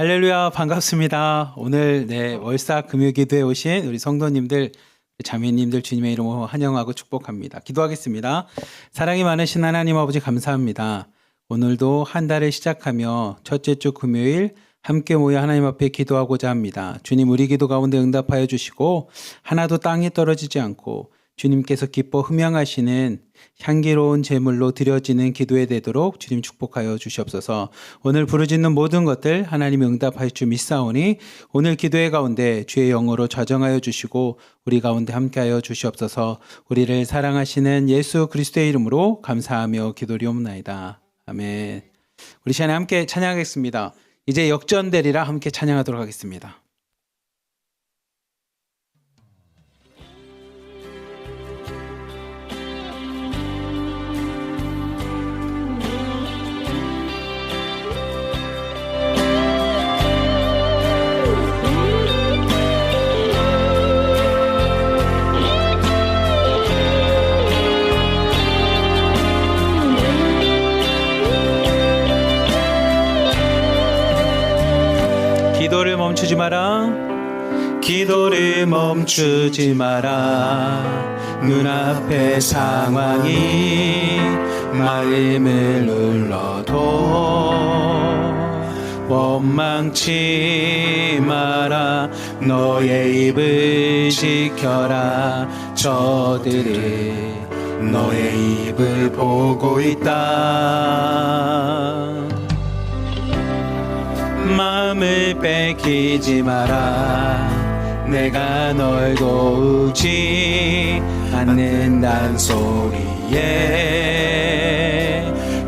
할렐루야, 반갑습니다. 오늘 월사 금요기도에 오신 우리 성도님들, 자매님들 주님의 이름으로 환영하고 축복합니다. 기도하겠습니다. 사랑이 많으신 하나님 아버지 감사합니다. 오늘도 한 달을 시작하며 첫째 주 금요일 함께 모여 하나님 앞에 기도하고자 합니다. 주님, 우리 기도 가운데 응답하여 주시고 하나도 땅에 떨어지지 않고 주님께서 기뻐 흠양하시는 향기로운 제물로 드려지는 기도에 되도록 주님 축복하여 주시옵소서. 오늘 부르짖는 모든 것들 하나님이 응답하여 주 믿사오니 오늘 기도의 가운데 주의 영으로 좌정하여 주시고 우리 가운데 함께하여 주시옵소서. 우리를 사랑하시는 예수 그리스도의 이름으로 감사하며 기도리옵나이다. 아멘. 우리 시간에 함께 찬양하겠습니다. 이제 역전되리라 함께 찬양하도록 하겠습니다. 기도를 멈추지 마라. 기도를 멈추지 마라. 눈앞의 상황이 마음을 눌러도 원망치 마라. 너의 입을 지켜라. 저들이 너의 입을 보고 있다. 마음을 뺏기지 마라. 내가 널 도우지 않는단 소리에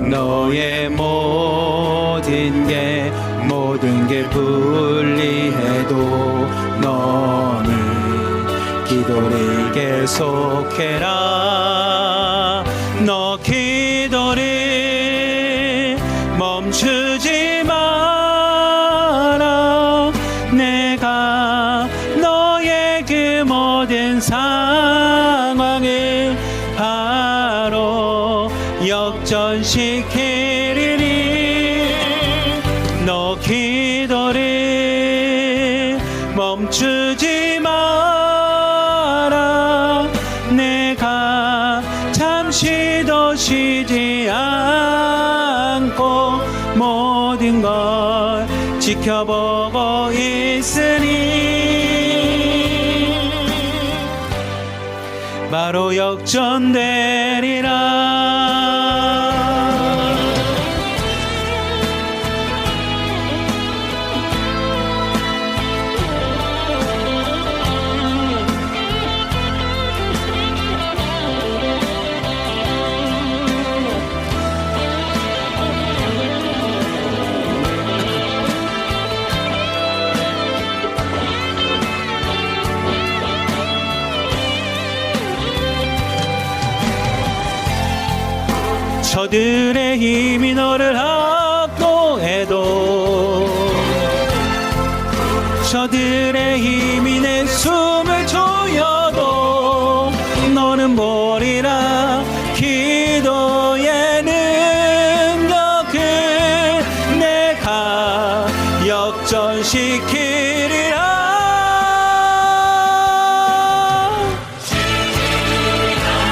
너의 모든 게 불리해도 너는 기도를 계속해라. 너 기도를 멈추지 마라. 내가 너의 그 모든 상황을 바로 역전시키리니 너 기도를 멈추지 마라. 내가 잠시도 쉬지 않고 모든 걸 지켜보고 있으니 바로 역전되리라. 저들의 힘이 너를 압도해도 저들의 힘이 내 숨을 조여도 너는 보리라. 기도의 능력을 내가 역전시키리라.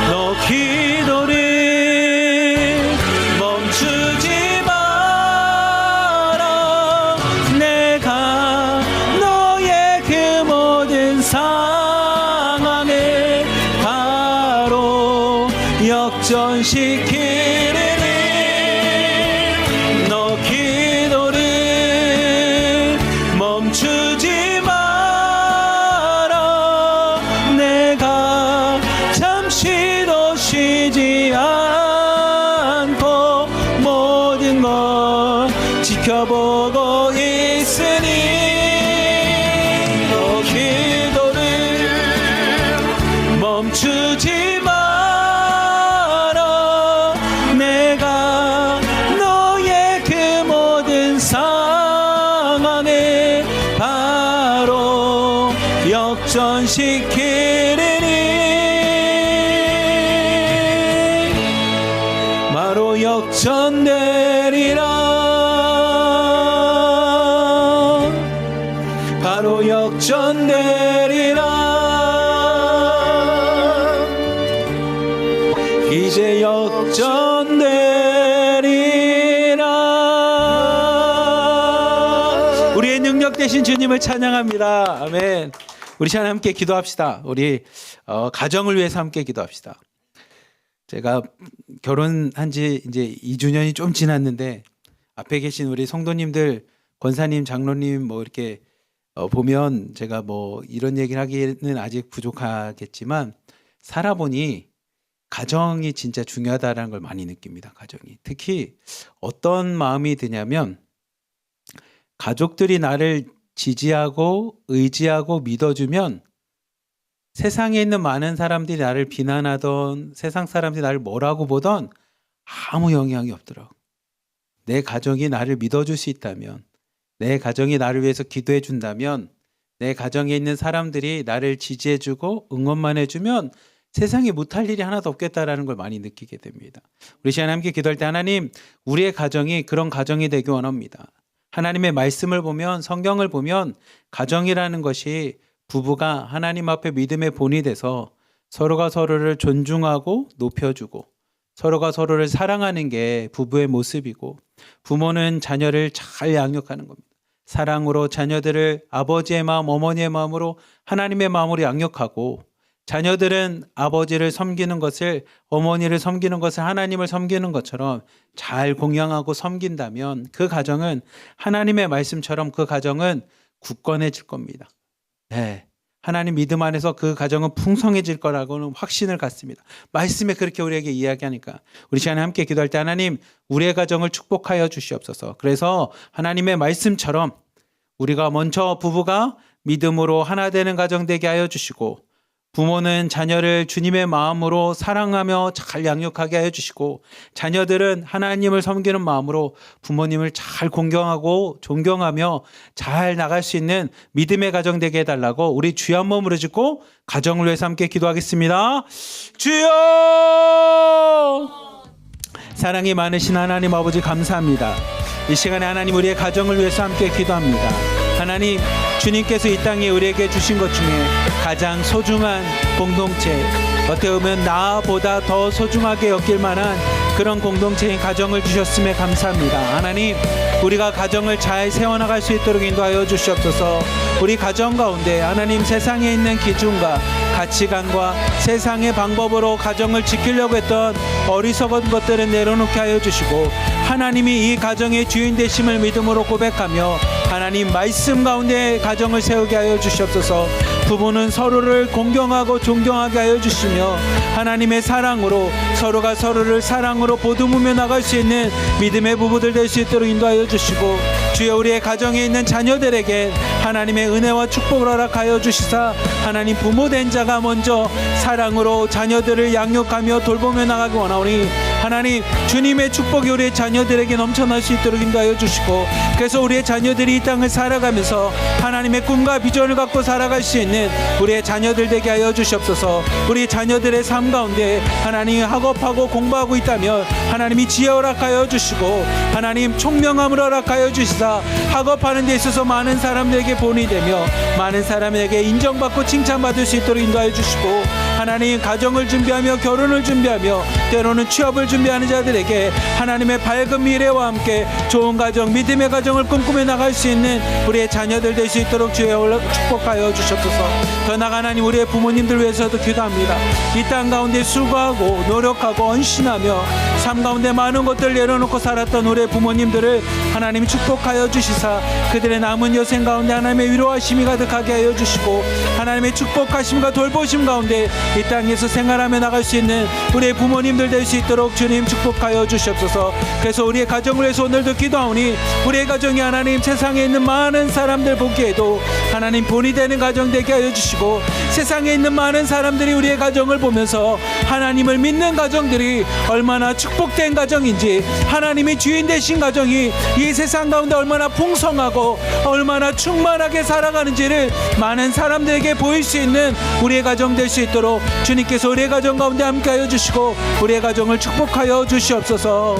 너 기도를 상황을 바로 역전시키리니 너 기도를 멈추지 마라. 내가 잠시도 쉬지 않고 모든 걸 지켜보고 있으니 멈추지 마라. 내가 너의 그 모든 상황을 바로 역전시키리니 바로 역전되리라. 역전되리라. 이제 역전되리라. 우리의 능력 되신 주님을 찬양합니다. 아멘. 우리 시간 함께 기도합시다. 우리 가정을 위해서 함께 기도합시다. 제가 결혼한 지 이제 2주년이 좀 지났는데 앞에 계신 우리 성도님들, 권사님, 장로님 뭐 이렇게 보면 제가 뭐 이런 얘기를 하기는 아직 부족하겠지만 살아보니 가정이 진짜 중요하다는 걸 많이 느낍니다. 가정이. 특히 어떤 마음이 드냐면 가족들이 나를 지지하고 의지하고 믿어주면 세상에 있는 많은 사람들이 나를 비난하던 세상 사람들이 나를 뭐라고 보던 아무 영향이 없더라고. 내 가정이 나를 믿어줄 수 있다면, 내 가정이 나를 위해서 기도해 준다면, 내 가정에 있는 사람들이 나를 지지해주고 응원만 해주면 세상에 못할 일이 하나도 없겠다라는 걸 많이 느끼게 됩니다. 우리 시간 함께 기도할 때 하나님, 우리의 가정이 그런 가정이 되기 원합니다. 하나님의 말씀을 보면, 성경을 보면 가정이라는 것이 부부가 하나님 앞에 믿음의 본이 돼서 서로가 서로를 존중하고 높여주고 서로가 서로를 사랑하는 게 부부의 모습이고, 부모는 자녀를 잘 양육하는 겁니다. 사랑으로 자녀들을 아버지의 마음, 어머니의 마음으로 하나님의 마음으로 양육하고, 자녀들은 아버지를 섬기는 것을, 어머니를 섬기는 것을 하나님을 섬기는 것처럼 잘 공양하고 섬긴다면 그 가정은 하나님의 말씀처럼 그 가정은 굳건해질 겁니다. 네, 하나님 믿음 안에서 그 가정은 풍성해질 거라고는 확신을 갖습니다. 말씀에 그렇게 우리에게 이야기하니까 우리 시간에 함께 기도할 때 하나님, 우리의 가정을 축복하여 주시옵소서. 그래서 하나님의 말씀처럼 우리가 먼저 부부가 믿음으로 하나 되는 가정 되게 하여 주시고, 부모는 자녀를 주님의 마음으로 사랑하며 잘 양육하게 하여 주시고, 자녀들은 하나님을 섬기는 마음으로 부모님을 잘 공경하고 존경하며 잘 나갈 수 있는 믿음의 가정 되게 해달라고 우리 주여 한 몸으로 짓고 가정을 위해서 함께 기도하겠습니다. 주여! 사랑이 많으신 하나님 아버지 감사합니다. 이 시간에 하나님, 우리의 가정을 위해서 함께 기도합니다. 하나님, 주님께서 이 땅에 우리에게 주신 것 중에 가장 소중한 공동체, 어떻게 보면 나보다 더 소중하게 여길 만한 그런 공동체인 가정을 주셨음에 감사합니다. 하나님, 우리가 가정을 잘 세워나갈 수 있도록 인도하여 주시옵소서. 우리 가정 가운데 하나님, 세상에 있는 기준과 가치관과 세상의 방법으로 가정을 지키려고 했던 어리석은 것들은 내려놓게 하여 주시고, 하나님이 이 가정의 주인 되심을 믿음으로 고백하며 하나님 말씀 가운데 가정을 세우게 하여 주시옵소서. 부부는 서로를 공경하고 존경하게 하여 주시며 하나님의 사랑으로 서로가 서로를 사랑으로 보듬으며 나갈 수 있는 믿음의 부부들 될 수 있도록 인도하여 주시고, 주여 우리의 가정에 있는 자녀들에게 하나님의 은혜와 축복을 허락하여 주시사 하나님, 부모된 자가 먼저 사랑으로 자녀들을 양육하며 돌보며 나가기 원하오니 하나님, 주님의 축복이 우리의 자녀들에게 넘쳐날 수 있도록 인도하여 주시고, 그래서 우리의 자녀들이 이 땅을 살아가면서 하나님의 꿈과 비전을 갖고 살아갈 수 있는 우리의 자녀들 되게 하여 주시옵소서. 우리 자녀들의 삶 가운데 하나님 학업하고 공부하고 있다면 하나님이 지혜 허락하여 주시고, 하나님 총명함을 허락하여 주시사 학업하는 데 있어서 많은 사람들에게 본이 되며 많은 사람에게 인정받고 칭찬받을 수 있도록 인도하여 주시고, 하나님 가정을 준비하며 결혼을 준비하며 때로는 취업을 준비하는 자들에게 하나님의 밝은 미래와 함께 좋은 가정, 믿음의 가정을 꿈꾸며 나갈 수 있는 우리의 자녀들 될 수 있도록 주여 축복하여 주시옵소서. 더 나아가 하나님, 우리의 부모님들 위해서도 기도합니다. 이 땅 가운데 수고하고 노력하고 헌신하며 삶 가운데 많은 것들을 내려놓고 살았던 우리의 부모님들을 하나님 축복하여 주시사 그들의 남은 여생 가운데 하나님의 위로하심이 가득하게 하여 주시고, 하나님의 축복하심과 돌보심 가운데 이 땅에서 생활하며 나갈 수 있는 우리의 부모님들 될 수 있도록 주님 축복하여 주시옵소서. 그래서 우리의 가정을 위해서 오늘도 기도하오니 우리의 가정이 하나님 세상에 있는 많은 사람들 보기에도 하나님 본이 되는 가정 되게 하여 주시고, 세상에 있는 많은 사람들이 우리의 가정을 보면서 하나님을 믿는 가정들이 얼마나 축복된 가정인지, 하나님이 주인 되신 가정이 이 세상 가운데 얼마나 풍성하고 얼마나 충만하게 살아가는지를 많은 사람들에게 보일 수 있는 우리의 가정 될 수 있도록 주님께서 우리의 가정 가운데 함께하여 주시고 우리의 가정을 축복하여 주시옵소서.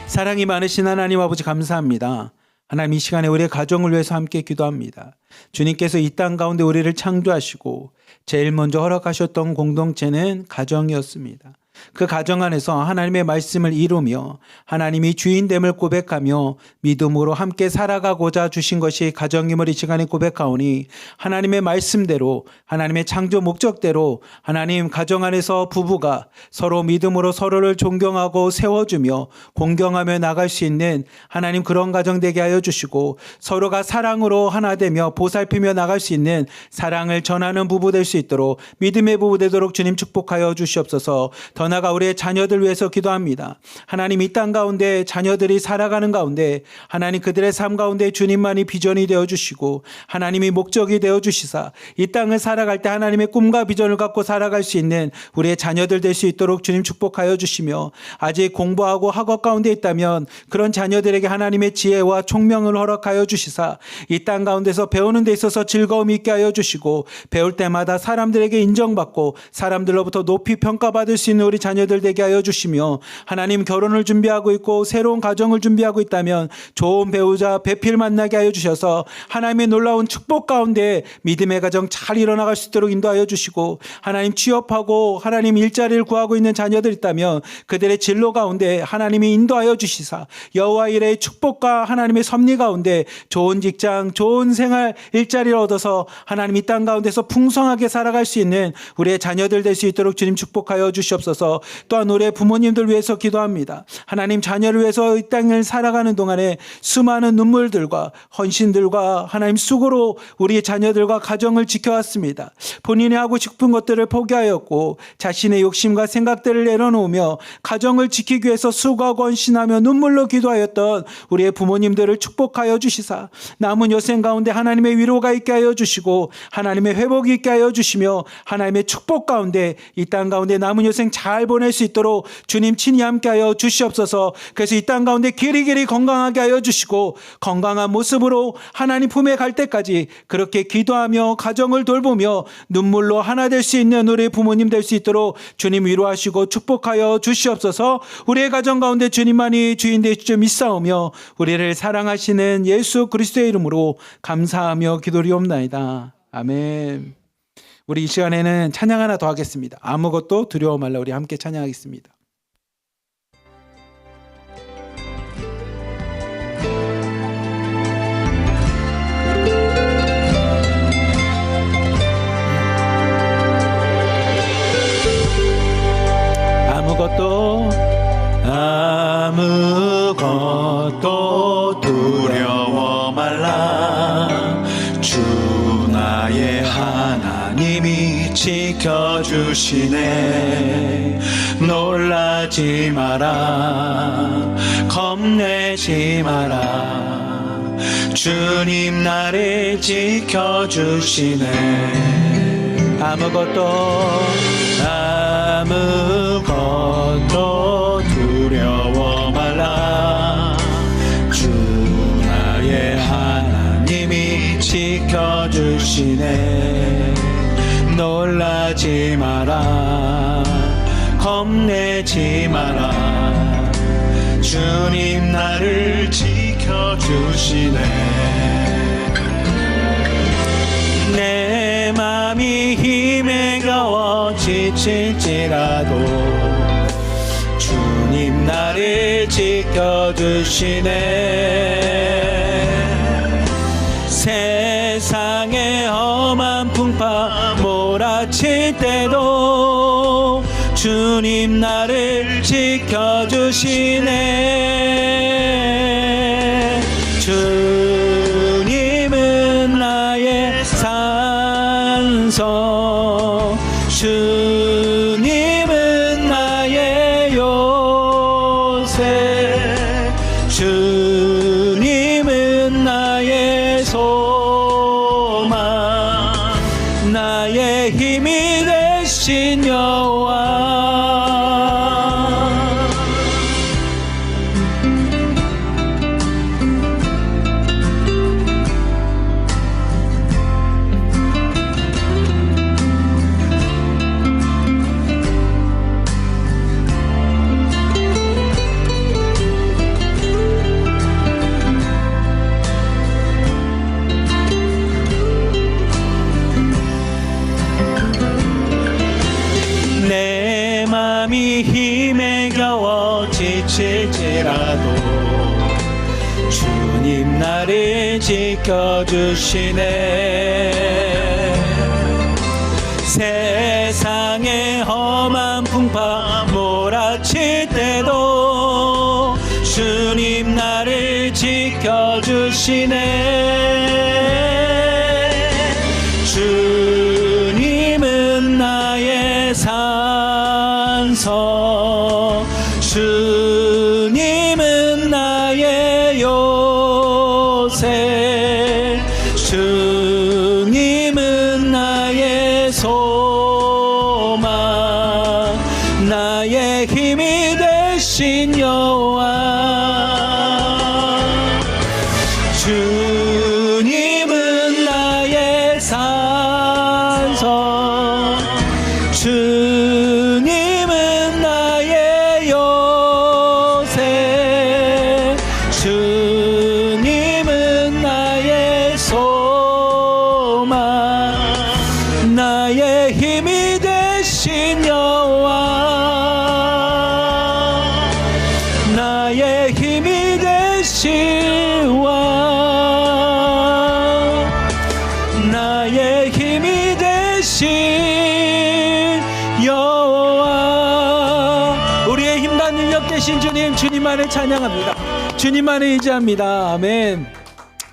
사랑이 많으신 하나님 아버지 감사합니다. 하나님 이 시간에 우리의 가정을 위해서 함께 기도합니다. 주님께서 이 땅 가운데 우리를 창조하시고 제일 먼저 허락하셨던 공동체는 가정이었습니다. 그 가정 안에서 하나님의 말씀을 이루며 하나님이 주인됨을 고백하며 믿음으로 함께 살아가고자 주신 것이 가정임을 이 시간에 고백하오니 하나님의 말씀대로 하나님의 창조 목적대로 하나님 가정 안에서 부부가 서로 믿음으로 서로를 존경하고 세워주며 공경하며 나갈 수 있는 하나님 그런 가정 되게 하여 주시고 서로가 사랑으로 하나 되며 보살피며 나갈 수 있는 사랑을 전하는 부부 될 수 있도록 믿음의 부부 되도록 주님 축복하여 주시옵소서. 더 나아가 우리의 자녀들 위해서 기도합니다. 하나님 이 땅 가운데 자녀들이 살아가는 가운데 하나님 그들의 삶 가운데 주님만이 비전이 되어주시고 하나님이 목적이 되어주시사 이 땅을 살아갈 때 하나님의 꿈과 비전을 갖고 살아갈 수 있는 우리의 자녀들 될 수 있도록 주님 축복하여 주시며 아직 공부하고 학업 가운데 있다면 그런 자녀들에게 하나님의 지혜와 총명을 허락하여 주시사 이 땅 가운데서 배우는 데 있어서 즐거움이 있게 하여 주시고 배울 때마다 사람들에게 인정받고 사람들로부터 높이 평가받을 수 있는 우리 자녀들 되게 하여 주시며 하나님 결혼을 준비하고 있고 새로운 가정을 준비하고 있다면 좋은 배우자 배필 만나게 하여 주셔서 하나님의 놀라운 축복 가운데 믿음의 가정 잘 일어나갈 수 있도록 인도하여 주시고 하나님 취업하고 하나님 일자리를 구하고 있는 자녀들 있다면 그들의 진로 가운데 하나님이 인도하여 주시사 여호와 일의 축복과 하나님의 섭리 가운데 좋은 직장 좋은 생활 일자리를 얻어서 하나님 이 땅 가운데서 풍성하게 살아갈 수 있는 우리의 자녀들 될 수 있도록 주님 축복하여 주시옵소서. 또한 우리의 부모님들 위해서 기도합니다. 하나님 자녀를 위해서 이 땅을 살아가는 동안에 수많은 눈물들과 헌신들과 하나님 수고로 우리의 자녀들과 가정을 지켜왔습니다. 본인이 하고 싶은 것들을 포기하였고 자신의 욕심과 생각들을 내려놓으며 가정을 지키기 위해서 수고하고 헌신하며 눈물로 기도하였던 우리의 부모님들을 축복하여 주시사 남은 여생 가운데 하나님의 위로가 있게 하여 주시고 하나님의 회복이 있게 하여 주시며 하나님의 축복 가운데 이 땅 가운데 남은 여생 잘 보낼 수 있도록 주님 친히 함께하여 주시옵소서. 그래서 이 땅 가운데 길이길이 건강하게 하여 주시고 건강한 모습으로 하나님 품에 갈 때까지 그렇게 기도하며 가정을 돌보며 눈물로 하나 될 수 있는 우리 부모님 될 수 있도록 주님 위로하시고 축복하여 주시옵소서. 우리의 가정 가운데 주님만이 주인 되실 줄 믿사오며 우리를 사랑하시는 예수 그리스도의 이름으로 감사하며 기도리옵나이다. 아멘. 우리 이 시간에는 찬양 하나 더 하겠습니다. 아무것도 두려워 말라. 우리 함께 찬양하겠습니다. 아무것도 두려워 말라. 주 나의 하나님이 지켜주시네. 놀라지 마라. 겁내지 마라. 주님 나를 지켜주시네. 아무것도 두려워 말라. 주 나의 하나님이 지켜주시네. 놀라지 마라. 겁내지 마라. 주님 나를 지켜주시네. 내 맘이 힘에 겨워 지칠지라도 주님 나를 지켜주시네. 세상의 험한 풍파 몰아칠 때도 주님 나를 지켜주시네. 주님은 나의 산성, 주님은 나의 요새, 주님은 나의 소망, 나의 힘이 되신 여호와. 주님 나를 지켜주시네. 세상의 험한 풍파 몰아칠 때도 주님 나를 지켜주시네. 주님은 나의 산성, 주님은 나의 요새, 주님은 나의 소망, 나의 힘이 되신 여호와. 주님은 나의 산성, 주님은 나의 요새, 주님은 나의 소망, 나의 힘이 되신 여호와, 나의 힘이 되신 왕, 나의 힘이 되신 여호와. 우리의 힘과 능력 되신 주님, 주님만을 찬양합니다. 주님만을 의지합니다. 아멘.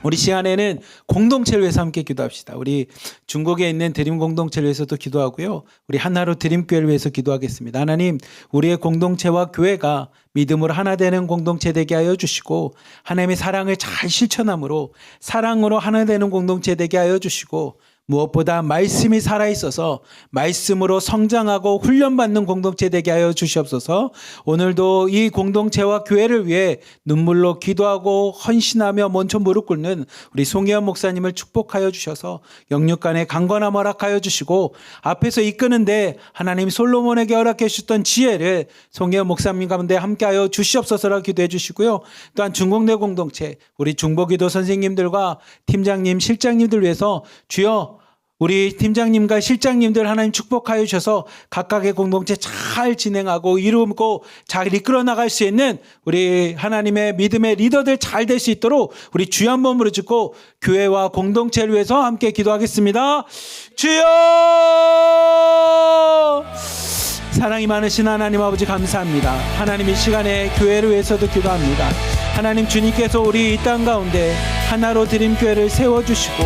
우리 시간에는 공동체를 위해서 함께 기도합시다. 우리 중국에 있는 드림 공동체를 위해서도 기도하고요. 우리 하나로 드림교회를 위해서 기도하겠습니다. 하나님, 우리의 공동체와 교회가 믿음으로 하나 되는 공동체 되게 하여 주시고, 하나님의 사랑을 잘 실천함으로 사랑으로 하나 되는 공동체 되게 하여 주시고, 무엇보다 말씀이 살아있어서 말씀으로 성장하고 훈련받는 공동체 되게 하여 주시옵소서. 오늘도 이 공동체와 교회를 위해 눈물로 기도하고 헌신하며 먼저 무릎 꿇는 우리 송혜원 목사님을 축복하여 주셔서 영육간에 강건함 허락하여 주시고, 앞에서 이끄는데 하나님 솔로몬에게 허락해 주셨던 지혜를 송혜원 목사님 가운데 함께하여 주시옵소서라고 기도해 주시고요. 또한 중공내 공동체 우리 중보기도 선생님들과 팀장님, 실장님들 위해서 주여 우리 팀장님과 실장님들 하나님 축복하여 주셔서 각각의 공동체 잘 진행하고 이루고 잘 이끌어 나갈 수 있는 우리 하나님의 믿음의 리더들 잘 될 수 있도록 우리 주여 한 번 부르짖고 교회와 공동체를 위해서 함께 기도하겠습니다. 주여! 사랑이 많으신 하나님 아버지 감사합니다. 하나님 이 시간에 교회를 위해서도 기도합니다. 하나님 주님께서 우리 이 땅 가운데 하나로 드림교회를 세워주시고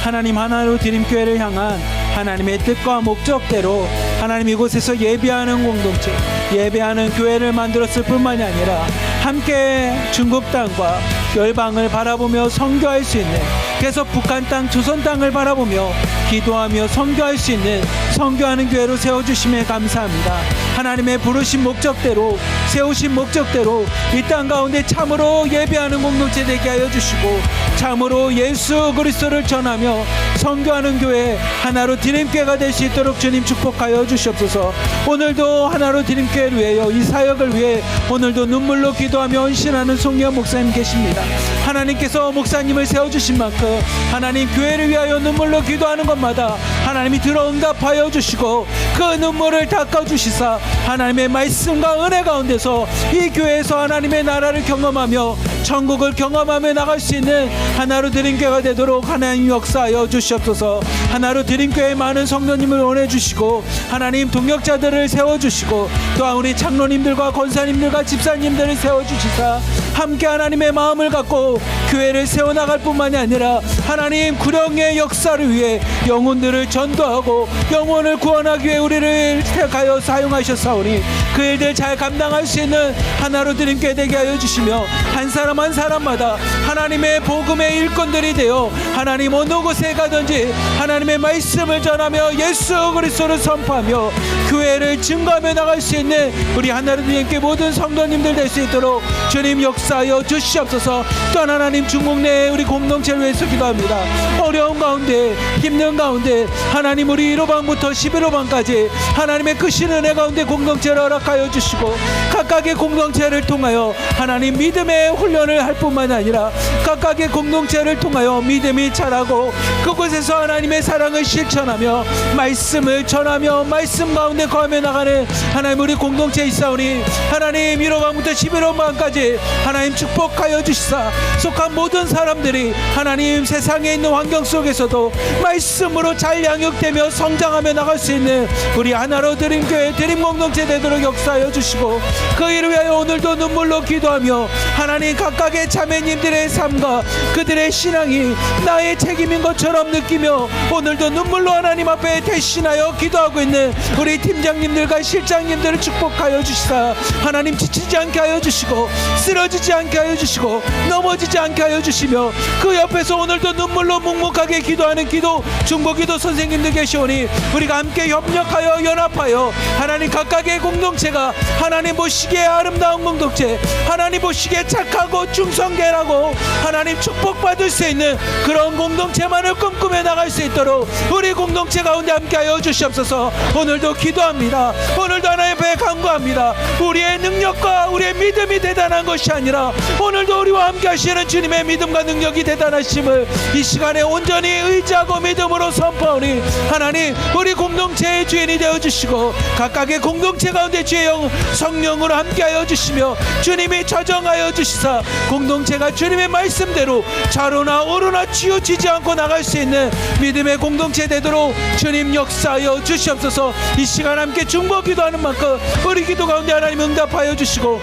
하나님 하나로 드림교회를 향한 하나님의 뜻과 목적대로 하나님 이곳에서 예배하는 공동체, 예배하는 교회를 만들었을 뿐만이 아니라 함께 중국 땅과 열방을 바라보며 선교할 수 있는, 계속 북한 땅, 조선 땅을 바라보며 기도하며 선교할 수 있는 선교하는 교회로 세워주심에 감사합니다. 하나님의 부르신 목적대로, 세우신 목적대로 이 땅 가운데 참으로 예배하는 공동체 되게 하여 주시고 참으로 예수 그리스도를 전하며 선교하는 교회, 하나로 드림교회가 될 수 있도록 주님 축복하여 주시옵소서. 오늘도 하나로 드림교회를 위하여 이 사역을 위해 오늘도 눈물로 기도하며 헌신하는 송혜원 목사님 계십니다. 하나님께서 목사님을 세워주신 만큼 하나님 교회를 위하여 눈물로 기도하는 것마다 하나님이 들어 응답하여 주시고 그 눈물을 닦아주시사 하나님의 말씀과 은혜 가운데서 이 교회에서 하나님의 나라를 경험하며 천국을 경험하며 나갈 수 있는 하나로 드림교회가 되도록 하나님 역사하여 주시옵소서. 하나로 드림교회 많은 성도님을 원해주시고 하나님 동역자들을 세워주시고 또한 우리 장로님들과 권사님들과 집사님들을 세워주시사 함께 하나님의 마음을 갖고 교회를 세워나갈 뿐만이 아니라 하나님 구령의 역사를 위해 영혼들을 전도하고 영혼을 구원하기 위해 우리를 택하여 사용하셨사오니 그 일들 잘 감당할 수 있는 하나로 드림교회 되게 하여 주시며 한 사람 한 사람마다 하나님의 복음의 일꾼들이 되어 하나님 어느 곳에 가든지 하나님의 말씀을 전하며 예수 그리스도를 선포하며 교회를 증거하며 나갈 수 있는 우리 하나로 드림교회 모든 성도님들 될 수 있도록 주님 역사하여 주시옵소서. 또한 하나님 중국 내 우리 공동체를 위해서 기도합니다. 축복합니다. 어려운 가운데, 힘든 가운데 하나님 우리 1호방부터 11호방까지 하나님의 크신 은혜 가운데 공동체를 허락하여 주시고 각각의 공동체를 통하여 하나님 믿음의 훈련을 할 뿐만 아니라 각각의 공동체를 통하여 믿음이 자라고 그곳에서 하나님의 사랑을 실천하며 말씀을 전하며 말씀 가운데 거하며 나가는 하나님 우리 공동체에 있사오니 하나님 1호방부터 11호방까지 하나님 축복하여 주시사 속한 모든 사람들이 하나님 세상에 있는 환경 속에서도 말씀으로 잘 양육되며 성장하며 나갈 수 있는 우리 하나로 드림교회 드림공동체 되도록 역사하여 주시고 그 일을 위하여 오늘도 눈물로 기도하며 하나님 각각의 자매님들의 삶과 그들의 신앙이 나의 책임인 것처럼 느끼며 오늘도 눈물로 하나님 앞에 대신하여 기도하고 있는 우리 팀장님들과 실장님들을 축복하여 주시사 하나님 지치지 않게 하여 주시고 쓰러지지 않게 하여 주시고 넘어지지 않게 하여 주시며 그 옆에서 오늘도 눈물로 묵묵하게 기도하는 기도 중보기도 선생님들 계시오니 우리가 함께 협력하여 연합하여 하나님 각각의 공동체가 하나님 보시기에 아름다운 공동체 하나님 보시기에 착하고 충성계라고 하나님 축복받을 수 있는 그런 공동체만을 꿈꾸며 나갈 수 있도록 우리 공동체 가운데 함께하여 주시옵소서. 오늘도 기도합니다. 오늘도 하나님 앞에 간구합니다. 우리의 능력과 우리의 믿음이 대단한 것이 아니라 오늘도 우리와 함께 하시는 주님의 믿음과 능력이 대단하심을 이 시간에 온전히 의지하고 믿음으로 선포하오니 하나님 우리 공동체의 주인이 되어주시고 각각의 공동체 가운데 주의 영 성령으로 함께하여 주시며 주님이 조정하여 주시사 공동체가 주님의 말씀대로 좌로나 우로나 치우치지 않고 나갈 수 있는 믿음의 공동체 되도록 주님 역사하여 주시옵소서. 이 시간 함께 중보 기도하는 만큼 우리 기도 가운데 하나님 응답하여 주시고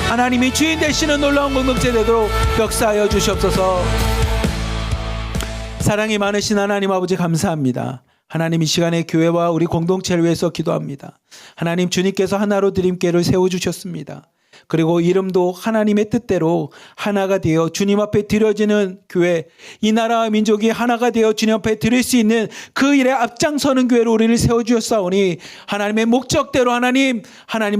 하나님이 주인 되시는 놀라운 공동체 되도록 역사하여 주시옵소서. 사랑이 많으신 하나님 아버지 감사합니다. 하나님 이 시간에 교회와 우리 공동체를 위해서 기도합니다. 하나님 주님께서 하나로 드림교회를 세워주셨습니다. 그리고 이름도 하나님의 뜻대로 하나가 되어 주님 앞에 드려지는 교회, 이 나라와 민족이 하나가 되어 주님 앞에 드릴 수 있는 그 일에 앞장서는 교회로 우리를 세워주셨사오니 하나님의 목적대로 하나님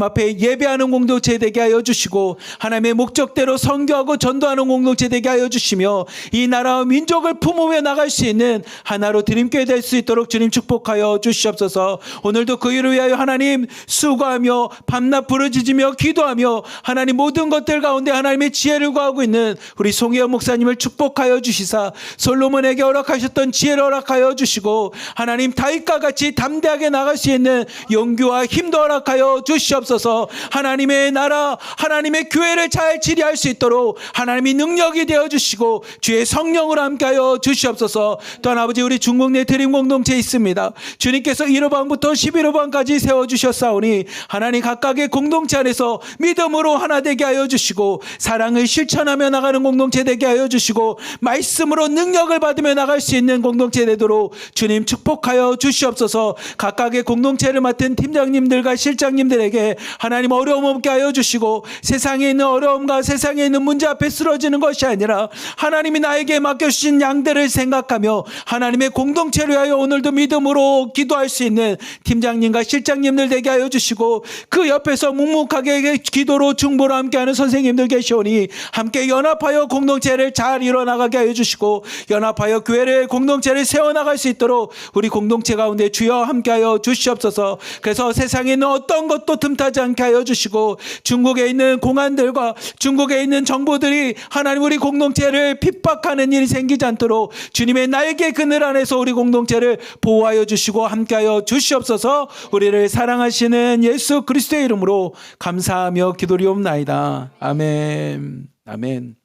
앞에 예배하는 공동체 되게 하여 주시고 하나님의 목적대로 선교하고 전도하는 공동체 되게 하여 주시며 이 나라와 민족을 품으며 나갈 수 있는 하나로 드림교회 될 수 있도록 주님 축복하여 주시옵소서. 오늘도 그 일을 위하여 하나님 수고하며 밤낮 부르짖으며 기도하며 하나님 모든 것들 가운데 하나님의 지혜를 구하고 있는 우리 송혜연 목사님을 축복하여 주시사 솔로몬에게 허락하셨던 지혜를 허락하여 주시고 하나님 다윗과 같이 담대하게 나갈 수 있는 용기와 힘도 허락하여 주시옵소서. 하나님의 나라 하나님의 교회를 잘 지리할 수 있도록 하나님이 능력이 되어 주시고 주의 성령으로 함께하여 주시옵소서. 또한 아버지 우리 중국 내 드림 공동체에 있습니다. 주님께서 1호방부터 11호방까지 세워주셨사오니 하나님 각각의 공동체 안에서 믿음으로 하나 되게 하여 주시고 사랑을 실천하며 나가는 공동체 되게 하여 주시고 말씀으로 능력을 받으며 나갈 수 있는 공동체 되도록 주님 축복하여 주시옵소서. 각각의 공동체를 맡은 팀장님들과 실장님들에게 하나님 어려움 없게 하여 주시고 세상에 있는 어려움과 세상에 있는 문제 앞에 쓰러지는 것이 아니라 하나님이 나에게 맡겨주신 양들을 생각하며 하나님의 공동체를 위하여 오늘도 믿음으로 기도할 수 있는 팀장님과 실장님들 되게 하여 주시고 그 옆에서 묵묵하게 기도로 중보로 함께하는 선생님들 계시오니 함께 연합하여 공동체를 잘 이뤄나가게 하여 주시고 연합하여 교회를 공동체를 세워나갈 수 있도록 우리 공동체 가운데 주여 함께하여 주시옵소서. 그래서 세상에 있는 어떤 것도 틈타지 않게 하여 주시고 중국에 있는 공안들과 중국에 있는 정부들이 하나님 우리 공동체를 핍박하는 일이 생기지 않도록 주님의 날개 그늘 안에서 우리 공동체를 보호하여 주시고 함께하여 주시옵소서. 우리를 사랑하시는 예수 그리스도의 이름으로 감사하며 기도리옵나이다. 아멘. 아멘.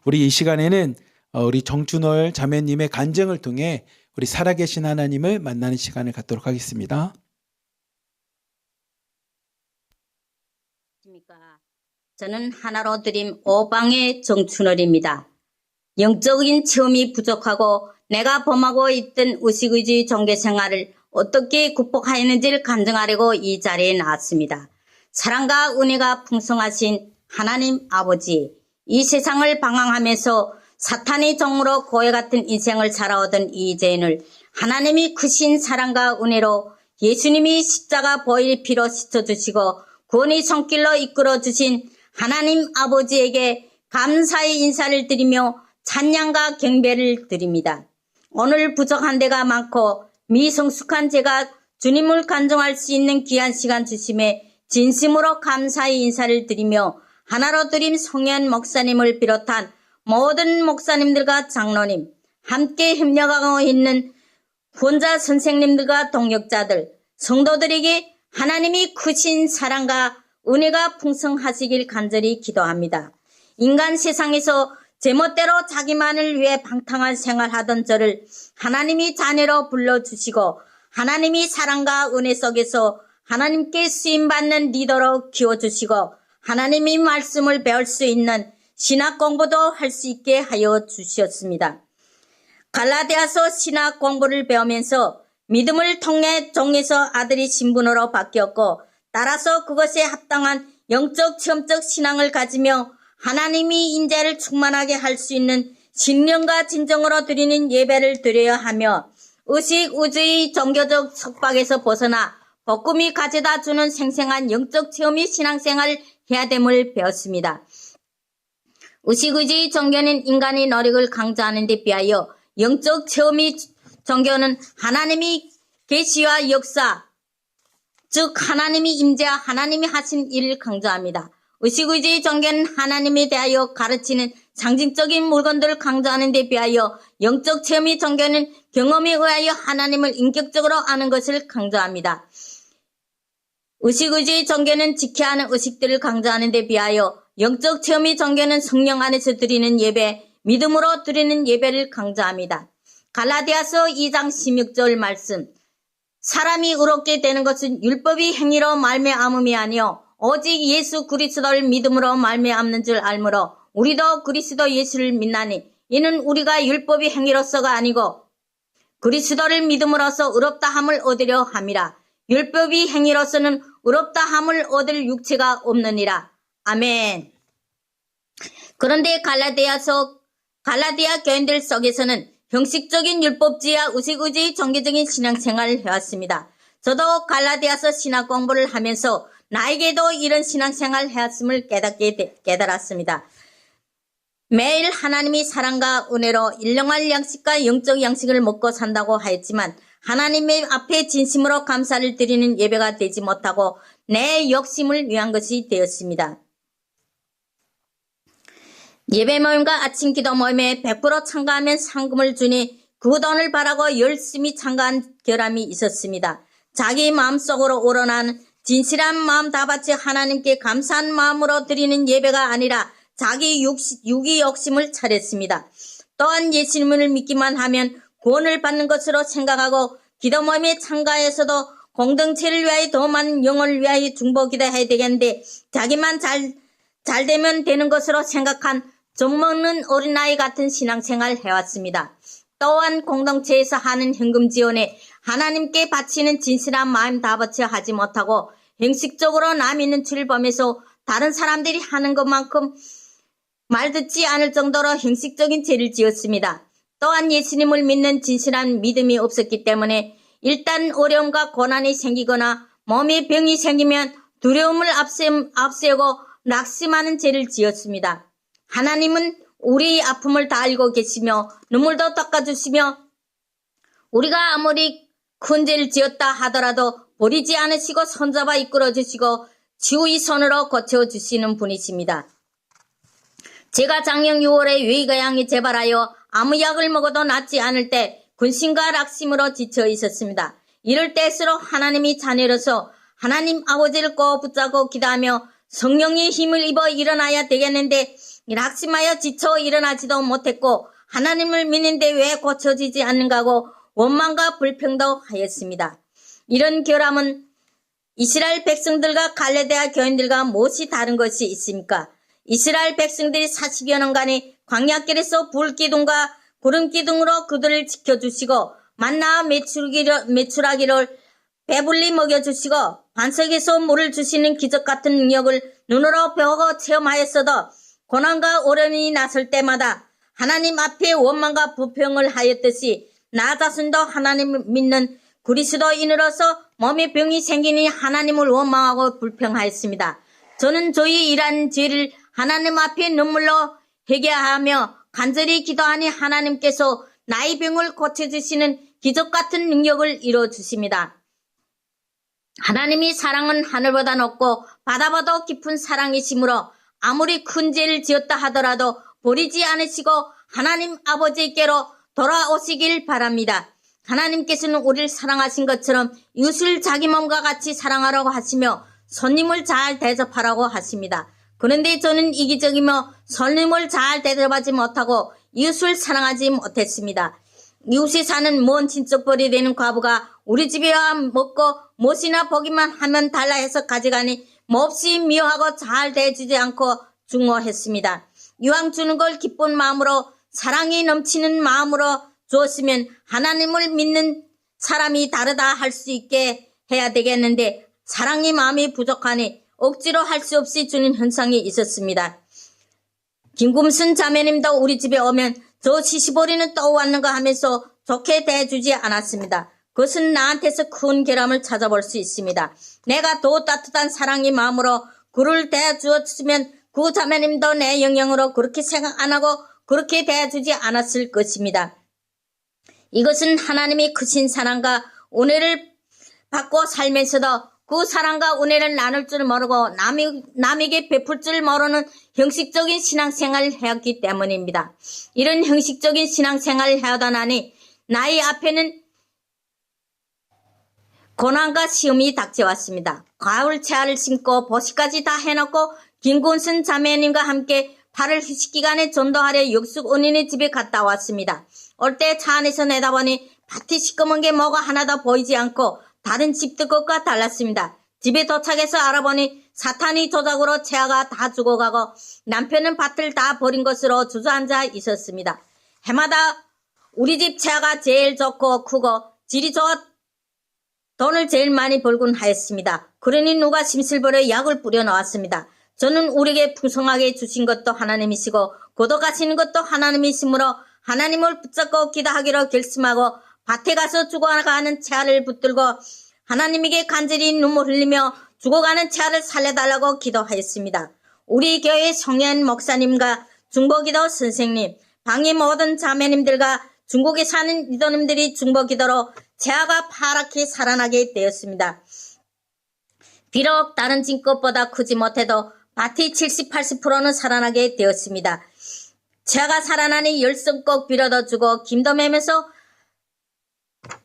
우리 이 시간에는 우리 정준월 자매님의 간증을 통해 우리 살아계신 하나님을 만나는 시간을 갖도록 하겠습니다. 저는 하나로 드림 5방의 정춘월입니다. 영적인 체험이 부족하고 내가 범하고 있던 의식의지 종교생활을 어떻게 극복하였는지를 간증하려고 이 자리에 나왔습니다. 사랑과 은혜가 풍성하신 하나님 아버지, 이 세상을 방황하면서 사탄의 종으로 고해 같은 인생을 살아오던 이재인을 하나님이 크신 사랑과 은혜로 예수님이 십자가 보혈 피로 씻어주시고 구원의 손길로 이끌어주신 하나님 아버지에게 감사의 인사를 드리며 찬양과 경배를 드립니다. 오늘 부족한 데가 많고 미성숙한 제가 주님을 간증할 수 있는 귀한 시간 주심에 진심으로 감사의 인사를 드리며 하나로 드림 송현 목사님을 비롯한 모든 목사님들과 장로님, 함께 협력하고 있는 혼자 선생님들과 동역자들, 성도들에게 하나님이 크신 사랑과 은혜가 풍성하시길 간절히 기도합니다. 인간 세상에서 제멋대로 자기만을 위해 방탕한 생활하던 저를 하나님이 자녀로 불러주시고 하나님이 사랑과 은혜 속에서 하나님께 쓰임받는 리더로 키워주시고 하나님의 말씀을 배울 수 있는 신학 공부도 할 수 있게 하여 주셨습니다. 갈라디아서 신학 공부를 배우면서 믿음을 통해 종에서 아들이 신분으로 바뀌었고 따라서 그것에 합당한 영적 체험적 신앙을 가지며 하나님이 인자를 충만하게 할 수 있는 신령과 진정으로 드리는 예배를 드려야 하며 의식 우주의 종교적 속박에서 벗어나 복음이 가져다 주는 생생한 영적 체험의 신앙생활을 해야 됨을 배웠습니다. 의식의주의 종교는 인간의 노력을 강조하는 데 비하여 영적 체험의 종교는 하나님의 계시와 역사, 즉 하나님이 임재와 하나님이 하신 일을 강조합니다. 의식의주의 종교는 하나님에 대하여 가르치는 상징적인 물건들을 강조하는 데 비하여 영적 체험의 종교는 경험에 의하여 하나님을 인격적으로 아는 것을 강조합니다. 의식의주의 종교는 지켜야 하는 의식들을 강조하는 데 비하여 영적 체험의 종교는 성령 안에서 드리는 예배, 믿음으로 드리는 예배를 강조합니다. 갈라디아서 2장 16절 말씀, 사람이 의롭게 되는 것은 율법의 행위로 말미암음이 아니요 오직 예수 그리스도를 믿음으로 말미암는 줄 알므로 우리도 그리스도 예수를 믿나니 이는 우리가 율법의 행위로서가 아니고 그리스도를 믿음으로써 의롭다 함을 얻으려 함이라. 율법의 행위로서는 의롭다 함을 얻을 육체가 없느니라. 아멘. 그런데 갈라디아 교인들 속에서는 형식적인 율법주의와 의식의주의 종교적인 신앙생활을 해왔습니다. 저도 갈라디아서 신학 공부를 하면서 나에게도 이런 신앙생활을 해왔음을 깨달았습니다. 매일 하나님이 사랑과 은혜로 일용할 양식과 영적 양식을 먹고 산다고 하였지만 하나님의 앞에 진심으로 감사를 드리는 예배가 되지 못하고 내 욕심을 위한 것이 되었습니다. 예배 모임과 아침 기도 모임에 100% 참가하면 상금을 주니 그 돈을 바라고 열심히 참가한 결함이 있었습니다. 자기 마음속으로 우러나는 진실한 마음 다 바쳐 하나님께 감사한 마음으로 드리는 예배가 아니라 자기 육의 욕심을 차렸습니다. 또한 예수님을 믿기만 하면 구원을 받는 것으로 생각하고 기도 모임에 참가해서도 공동체를 위하여 더 많은 영혼을 위하여 중보기도해야 되겠는데 자기만 잘 되면 되는 것으로 생각한 젖먹는 어린아이 같은 신앙생활을 해왔습니다. 또한 공동체에서 하는 현금 지원에 하나님께 바치는 진실한 마음 다 바쳐 하지 못하고 형식적으로 남 있는 줄을 보면서 다른 사람들이 하는 것만큼 말 듣지 않을 정도로 형식적인 죄를 지었습니다. 또한 예수님을 믿는 진실한 믿음이 없었기 때문에 일단 어려움과 고난이 생기거나 몸에 병이 생기면 두려움을 앞세우고 낙심하는 죄를 지었습니다. 하나님은 우리의 아픔을 다 알고 계시며 눈물도 닦아주시며 우리가 아무리 큰 죄를 지었다 하더라도 버리지 않으시고 손잡아 이끌어주시고 치유의 손으로 고쳐주시는 분이십니다. 제가 작년 6월에 외가양이 재발하여 아무 약을 먹어도 낫지 않을 때 근심과 낙심으로 지쳐 있었습니다. 이럴 때일수록 하나님이 자녀로서 하나님 아버지를 꼭 붙잡고 기도하며 성령의 힘을 입어 일어나야 되겠는데 낙심하여 지쳐 일어나지도 못했고 하나님을 믿는데 왜 고쳐지지 않는가고 원망과 불평도 하였습니다. 이런 결함은 이스라엘 백성들과 갈라디아 교인들과 무엇이 다른 것이 있습니까? 이스라엘 백성들이 40여 년간의 광야길에서 불기둥과 구름기둥으로 그들을 지켜주시고 만나와 메추라기를 배불리 먹여주시고 반석에서 물을 주시는 기적 같은 능력을 눈으로 배우고 체험하였어도 고난과 어려움이 났을 때마다 하나님 앞에 원망과 불평을 하였듯이 나 자신도 하나님을 믿는 그리스도인으로서 몸에 병이 생기니 하나님을 원망하고 불평하였습니다. 저는 저희 일한 죄를 하나님 앞에 눈물로 회개하며 간절히 기도하니 하나님께서 나의 병을 고쳐주시는 기적 같은 능력을 이루어주십니다. 하나님이 사랑은 하늘보다 높고 바다보다 깊은 사랑이시므로 아무리 큰 죄를 지었다 하더라도 버리지 않으시고 하나님 아버지께로 돌아오시길 바랍니다. 하나님께서는 우리를 사랑하신 것처럼 이웃을 자기 몸과 같이 사랑하라고 하시며 손님을 잘 대접하라고 하십니다. 그런데 저는 이기적이며 손님을 잘 대접하지 못하고 이웃을 사랑하지 못했습니다. 이웃이 사는 먼 친척벌이 되는 과부가 우리 집에 와 먹고 무엇이나 보기만 하면 달라 해서 가져가니 몹시 미워하고 잘 대해주지 않고 중호했습니다. 이왕 주는 걸 기쁜 마음으로 사랑이 넘치는 마음으로 주었으면 하나님을 믿는 사람이 다르다 할 수 있게 해야 되겠는데 사랑의 마음이 부족하니 억지로 할 수 없이 주는 현상이 있었습니다. 김금순 자매님도 우리 집에 오면 저 시시보리는 또 왔는가 하면서 좋게 대해주지 않았습니다. 그것은 나한테서 큰 결함을 찾아볼 수 있습니다. 내가 더 따뜻한 사랑의 마음으로 그를 대해주었으면 그 자매님도 내 영향으로 그렇게 생각 안 하고 그렇게 대해주지 않았을 것입니다. 이것은 하나님이 크신 사랑과 은혜를 받고 살면서도 그 사랑과 은혜를 나눌 줄 모르고 남에게 베풀 줄 모르는 형식적인 신앙생활을 해왔기 때문입니다. 이런 형식적인 신앙생활을 해오다 나니 나의 앞에는 고난과 시험이 닥쳐왔습니다. 가을 채알을 심고 보시까지 다 해놓고 김군순 자매님과 함께 8월 휴식 기간에 전도하려 역숙 언니네 집에 갔다 왔습니다. 올 때 차 안에서 내다보니 밭이 시꺼먼 게 뭐가 하나도 보이지 않고 다른 집들 것과 달랐습니다. 집에 도착해서 알아보니 사탄이 조작으로 채아가 다 죽어가고 남편은 밭을 다 버린 것으로 주저앉아 있었습니다. 해마다 우리 집 채아가 제일 좋고 크고 질이 좋아 돈을 제일 많이 벌곤 하였습니다. 그러니 누가 심술벌에 약을 뿌려 놓았습니다. 저는 우리에게 풍성하게 주신 것도 하나님이시고 고독하시는 것도 하나님이시므로 하나님을 붙잡고 기도하기로 결심하고 밭에 가서 죽어가는 채아를 붙들고 하나님에게 간절히 눈물 흘리며 죽어가는 채아를 살려달라고 기도하였습니다. 우리 교회 송현 목사님과 중보기도 선생님, 방의 모든 자매님들과 중국에 사는 리더님들이 중보기도로 채아가 파랗게 살아나게 되었습니다. 비록 다른 진것보다 크지 못해도 밭이 70, 80%는 살아나게 되었습니다. 채아가 살아나니 열성껏 빌어도 주고 김도 매면서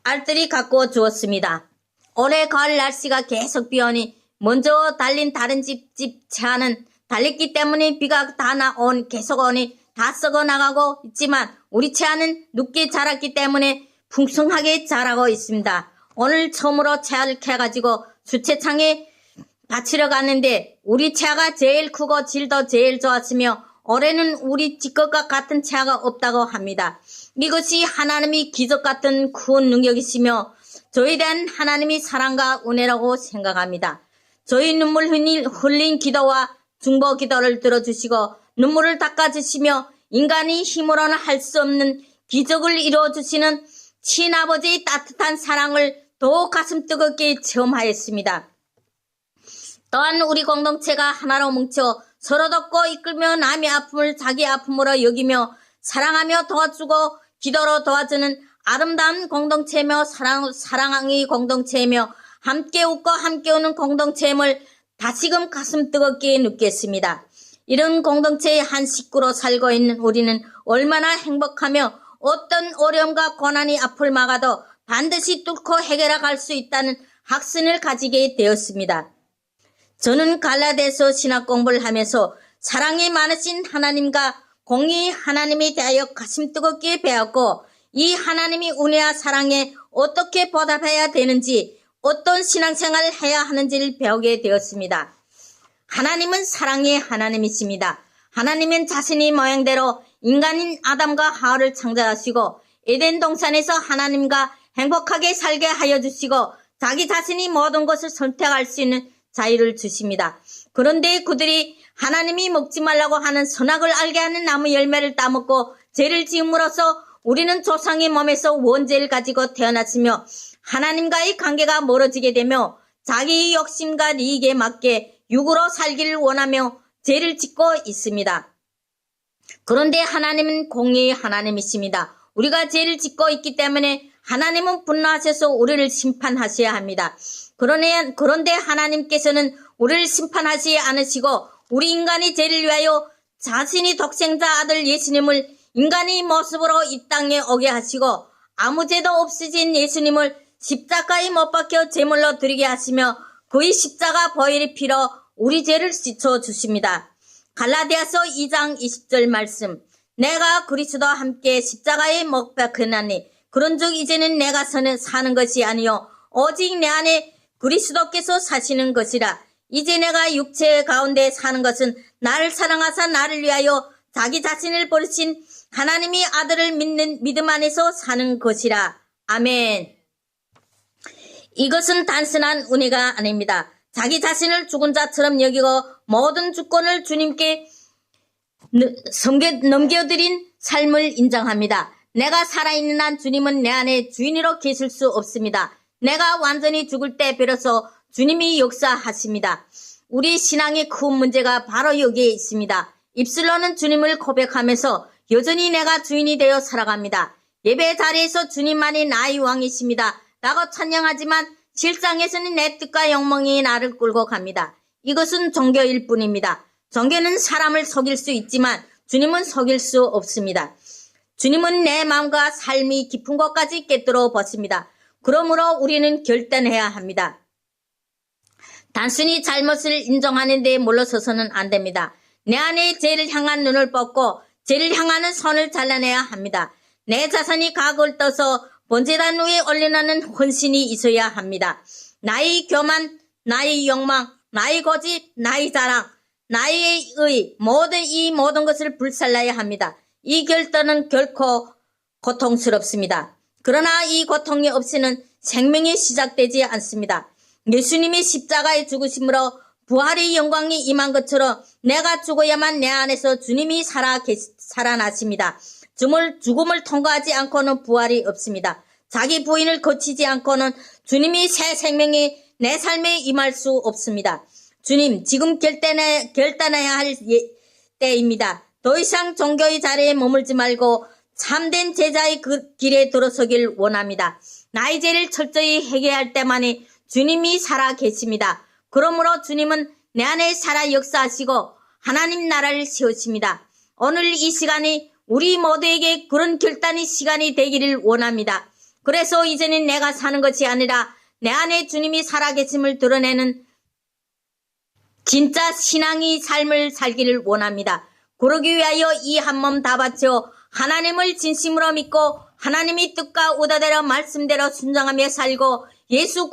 알뜰히 가꾸어 주었습니다. 올해 가을 날씨가 계속 비오니 먼저 달린 다른 집 채아는 달렸기 때문에 비가 다 계속 오니 다 썩어 나가고 있지만 우리 채아는 늦게 자랐기 때문에 풍성하게 자라고 있습니다. 오늘 처음으로 채아를 캐가지고 수채창에 바치러 갔는데 우리 채아가 제일 크고 질도 제일 좋았으며 올해는 우리 집 것과 같은 채아가 없다고 합니다. 이것이 하나님이 기적 같은 큰 능력이시며 저에 대한 하나님의 사랑과 은혜라고 생각합니다. 저희 눈물 흘린 기도와 중보 기도를 들어주시고 눈물을 닦아주시며 인간이 힘으로는 할 수 없는 기적을 이루어주시는 친아버지의 따뜻한 사랑을 더욱 가슴 뜨겁게 체험하였습니다. 또한 우리 공동체가 하나로 뭉쳐 서로 돕고 이끌며 남의 아픔을 자기 아픔으로 여기며 사랑하며 도와주고 기도로 도와주는 아름다운 공동체며 사랑의 공동체이며 함께 웃고 함께 우는 공동체임을 다시금 가슴 뜨겁게 느꼈습니다. 이런 공동체의 한 식구로 살고 있는 우리는 얼마나 행복하며 어떤 어려움과 고난이 앞을 막아도 반드시 뚫고 해결해 갈 수 있다는 확신을 가지게 되었습니다. 저는 갈라디아서 신학 공부를 하면서 사랑이 많으신 하나님과 공의 하나님에 대하여 가슴 뜨겁게 배웠고 이 하나님이 은혜와 사랑에 어떻게 보답해야 되는지 어떤 신앙생활을 해야 하는지를 배우게 되었습니다. 하나님은 사랑의 하나님이십니다. 하나님은 자신의 모양대로 인간인 아담과 하와를 창조하시고 에덴 동산에서 하나님과 행복하게 살게 하여 주시고 자기 자신이 모든 것을 선택할 수 있는 자유를 주십니다. 그런데 그들이 하나님이 먹지 말라고 하는 선악을 알게 하는 나무 열매를 따먹고 죄를 지음으로써 우리는 조상의 몸에서 원죄를 가지고 태어났으며 하나님과의 관계가 멀어지게 되며 자기의 욕심과 이익에 맞게 육으로 살기를 원하며 죄를 짓고 있습니다. 그런데 하나님은 공의의 하나님이십니다. 우리가 죄를 짓고 있기 때문에 하나님은 분노하셔서 우리를 심판하셔야 합니다. 그런데 하나님께서는 우리를 심판하시지 않으시고 우리 인간이 죄를 위하여 자신이 독생자 아들 예수님을 인간의 모습으로 이 땅에 오게 하시고 아무 죄도 없으신 예수님을 십자가에 못 박혀 제물로 드리게 하시며 그의 십자가 보혈의 피로 우리 죄를 씻어 주십니다. 갈라디아서 2장 20절 말씀. 내가 그리스도와 함께 십자가에 못 박혔나니 그런즉 이제는 내가 사는 것이 아니요 오직 내 안에 그리스도께서 사시는 것이라. 이제 내가 육체 가운데 사는 것은 나를 사랑하사 나를 위하여 자기 자신을 버리신 하나님의 아들을 믿는 믿음 안에서 사는 것이라. 아멘. 이것은 단순한 은혜가 아닙니다. 자기 자신을 죽은 자처럼 여기고 모든 주권을 주님께 넘겨드린 삶을 인정합니다. 내가 살아있는 한 주님은 내 안에 주인으로 계실 수 없습니다. 내가 완전히 죽을 때 비로소 주님이 역사하십니다. 우리 신앙의 큰 문제가 바로 여기에 있습니다. 입술로는 주님을 고백하면서 여전히 내가 주인이 되어 살아갑니다. 예배 자리에서 주님만이 나의 왕이십니다 라고 찬양하지만 실상에서는 내 뜻과 욕망이 나를 끌고 갑니다. 이것은 종교일 뿐입니다. 종교는 사람을 속일 수 있지만 주님은 속일 수 없습니다. 주님은 내 마음과 삶이 깊은 곳까지 꿰뚫어 보십니다. 그러므로 우리는 결단해야 합니다. 단순히 잘못을 인정하는 데 물러서서는 안 됩니다. 내 안에 죄를 향한 눈을 뻗고 죄를 향하는 손을 잘라내야 합니다. 내 자신이 각을 떠서 번제단 위에 올려놓는 헌신이 있어야 합니다. 나의 교만, 나의 욕망, 나의 고집, 나의 자랑, 나의 이 모든 것을 불살라야 합니다. 이 결단은 결코 고통스럽습니다. 그러나 이 고통이 없이는 생명이 시작되지 않습니다. 예수님이 십자가에 죽으심으로 부활의 영광이 임한 것처럼 내가 죽어야만 내 안에서 주님이 살아나십니다. 죽음을 통과하지 않고는 부활이 없습니다. 자기 부인을 거치지 않고는 주님이 새 생명이 내 삶에 임할 수 없습니다. 주님, 지금 결단해야 할 때입니다. 더 이상 종교의 자리에 머물지 말고 참된 제자의 그 길에 들어서길 원합니다. 나의 죄를 철저히 회개할 때만이 주님이 살아 계십니다. 그러므로 주님은 내 안에 살아 역사하시고 하나님 나라를 세우십니다. 오늘 이 시간이 우리 모두에게 그런 결단의 시간이 되기를 원합니다. 그래서 이제는 내가 사는 것이 아니라 내 안에 주님이 살아계심을 드러내는 진짜 신앙의 삶을 살기를 원합니다. 그러기 위하여 이 한 몸 다 바쳐 하나님을 진심으로 믿고 하나님의 뜻과 의도대로 말씀대로 순종하며 살고 예수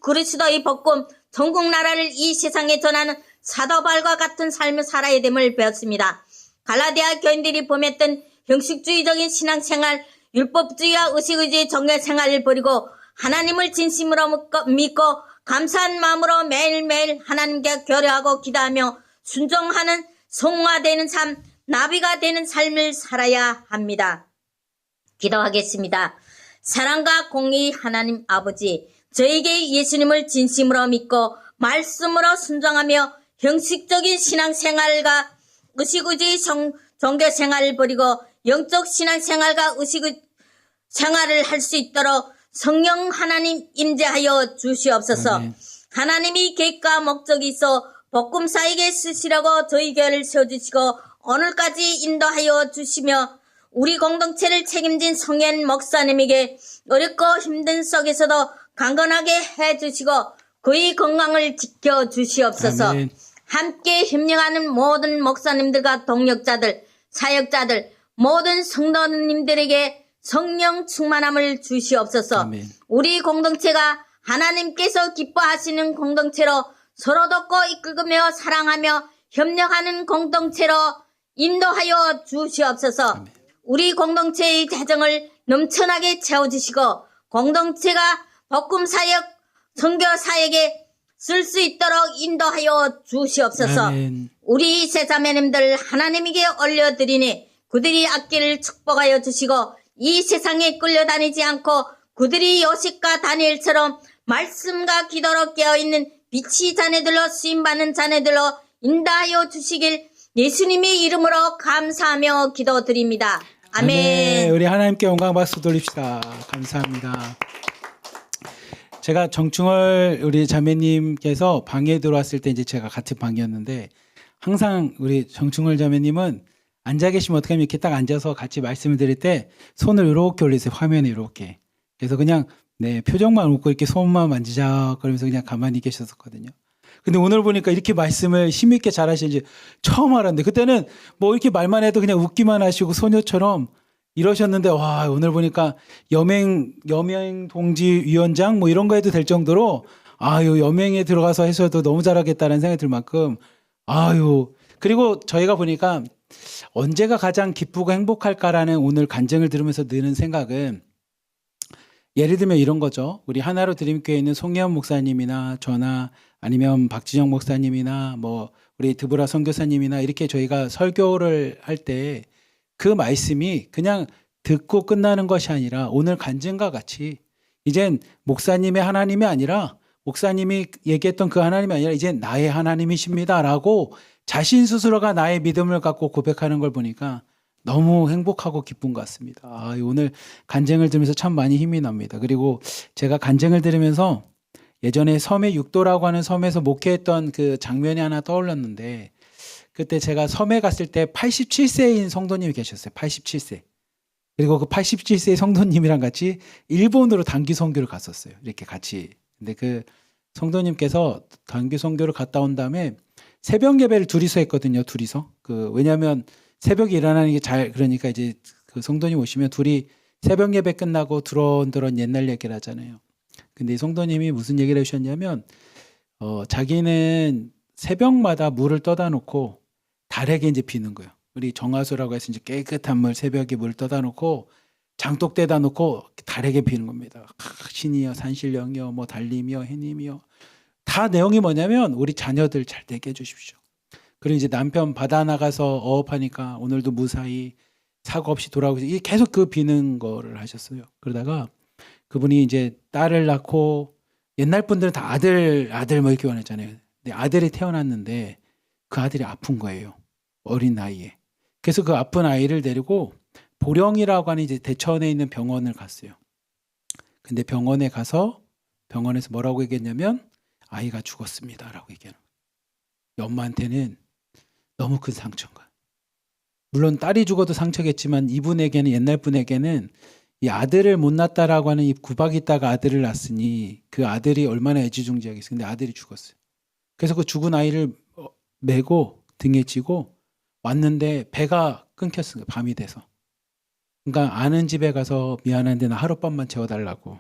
그리스도의 복음 천국 나라를 이 세상에 전하는 사도 바울과 같은 삶을 살아야 됨을 배웠습니다. 갈라디아 교인들이 범했던 형식주의적인 신앙생활, 율법주의와 의식의주의 종교생활을 버리고 하나님을 진심으로 믿고 감사한 마음으로 매일매일 하나님께 교류하고 기도하며 순종하는 성화되는 삶, 나비가 되는 삶을 살아야 합니다. 기도하겠습니다. 사랑과 공의 하나님 아버지, 저에게 예수님을 진심으로 믿고 말씀으로 순종하며 형식적인 신앙생활과 의식의주의 종교생활을 버리고 영적 신앙생활과 의식의 생활을 할 수 있도록 성령 하나님 임재하여 주시옵소서. 아멘. 하나님이 계획과 목적이 있어 복음사에게 쓰시려고 저희 교회를 세워주시고 오늘까지 인도하여 주시며 우리 공동체를 책임진 성현 목사님에게 어렵고 힘든 속에서도 강건하게 해주시고 그의 건강을 지켜주시옵소서. 아멘. 함께 협력하는 모든 목사님들과 동력자들, 사역자들, 모든 성도님들에게 성령 충만함을 주시옵소서. 아멘. 우리 공동체가 하나님께서 기뻐하시는 공동체로 서로 돕고 이끌며 사랑하며 협력하는 공동체로 인도하여 주시옵소서. 아멘. 우리 공동체의 재정을 넘쳐나게 채워주시고 공동체가 복음사역, 선교사역에 쓸 수 있도록 인도하여 주시옵소서. 아멘. 우리 세자매님들 하나님에게 올려드리니 그들이 악기를 축복하여 주시고 이 세상에 끌려다니지 않고 그들이 요셉과 다니엘처럼 말씀과 기도로 깨어있는 빛이 자네들로 쓰임받는 자네들로 인도하여 주시길 예수님의 이름으로 감사하며 기도드립니다. 아멘. 우리 하나님께 영광 박수 돌립시다. 감사합니다. 제가 정충월 우리 자매님께서 방에 들어왔을 때 이제 제가 같은 방이었는데 항상 우리 정충월 자매님은 앉아 계시면 어떻게 하면 이렇게 딱 앉아서 같이 말씀을 드릴 때 손을 이렇게 올리세요. 화면에 이렇게. 그래서 그냥 네, 표정만 웃고 이렇게 손만 만지작 그러면서 그냥 가만히 계셨었거든요. 근데 오늘 보니까 이렇게 말씀을 힘있게 잘하시는지 처음 알았는데 그때는 뭐 이렇게 말만 해도 그냥 웃기만 하시고 소녀처럼 이러셨는데 와 오늘 보니까 여맹 동지 위원장 뭐 이런 거 해도 될 정도로 아유 여맹에 들어가서 해서도 너무 잘하겠다는 생각이 들 만큼 아유 그리고 저희가 보니까 언제가 가장 기쁘고 행복할까라는 오늘 간증을 들으면서 드는 생각은 예를 들면 이런 거죠. 우리 하나로 드림교회에 있는 송혜원 목사님이나 저나 아니면 박지정 목사님이나 뭐 우리 드보라 선교사님이나 이렇게 저희가 설교를 할 때 그 말씀이 그냥 듣고 끝나는 것이 아니라 오늘 간증과 같이 이젠 목사님의 하나님이 아니라 목사님이 얘기했던 그 하나님이 아니라 이제 나의 하나님이십니다라고 자신 스스로가 나의 믿음을 갖고 고백하는 걸 보니까 너무 행복하고 기쁜 것 같습니다. 오늘 간증을 들으면서 참 많이 힘이 납니다. 그리고 제가 간증을 들으면서 예전에 섬의 육도라고 하는 섬에서 목회했던 그 장면이 하나 떠올랐는데 그때 제가 섬에 갔을 때 87세인 성도님이 계셨어요. 87세. 그리고 그 87세의 성도님이랑 같이 일본으로 단기 선교를 갔었어요. 이렇게 같이. 근데 그 성도님께서 단기 선교를 갔다 온 다음에 새벽 예배를 둘이서 했거든요. 둘이서. 왜냐하면 새벽에 일어나는 게 그러니까 이제 그 성도님 오시면 둘이 새벽 예배 끝나고 두런두런 옛날 얘기를 하잖아요. 근데 이 성도님이 무슨 얘기를 해주셨냐면, 자기는 새벽마다 물을 떠다 놓고 달에게 이제 비는 거예요. 우리 정화수라고 해서 이제 깨끗한 물, 새벽에 물 떠다 놓고 장독대다 놓고 달에게 비는 겁니다. 신이여, 산신령이여, 뭐 달님이여, 해님이여. 다 내용이 뭐냐면 우리 자녀들 잘 되게 해주십시오. 그리고 이제 남편 바다 나가서 어업하니까 오늘도 무사히 사고 없이 돌아오고 계속 그 비는 거를 하셨어요. 그러다가 그분이 이제 딸을 낳고 옛날 분들은 다 아들 뭐 이렇게 원했잖아요. 근데 아들이 태어났는데 그 아들이 아픈 거예요. 어린 나이에. 그래서 그 아픈 아이를 데리고 보령이라고 하는 이제 대천에 있는 병원을 갔어요. 근데 병원에 가서 병원에서 뭐라고 얘기했냐면 아이가 죽었습니다라고 얘기하는 거예요. 엄마한테는 너무 큰 상처인 거야. 물론 딸이 죽어도 상처겠지만 이분에게는 옛날 분에게는 이 아들을 못 낳았다라고 하는 이 구박 있다가 아들을 낳았으니 그 아들이 얼마나 애지중지하겠어요. 근데 아들이 죽었어요. 그래서 그 죽은 아이를 메고 등에 지고 왔는데 배가 끊겼어요. 밤이 돼서. 그러니까 아는 집에 가서 미안한데 나 하룻밤만 재워달라고.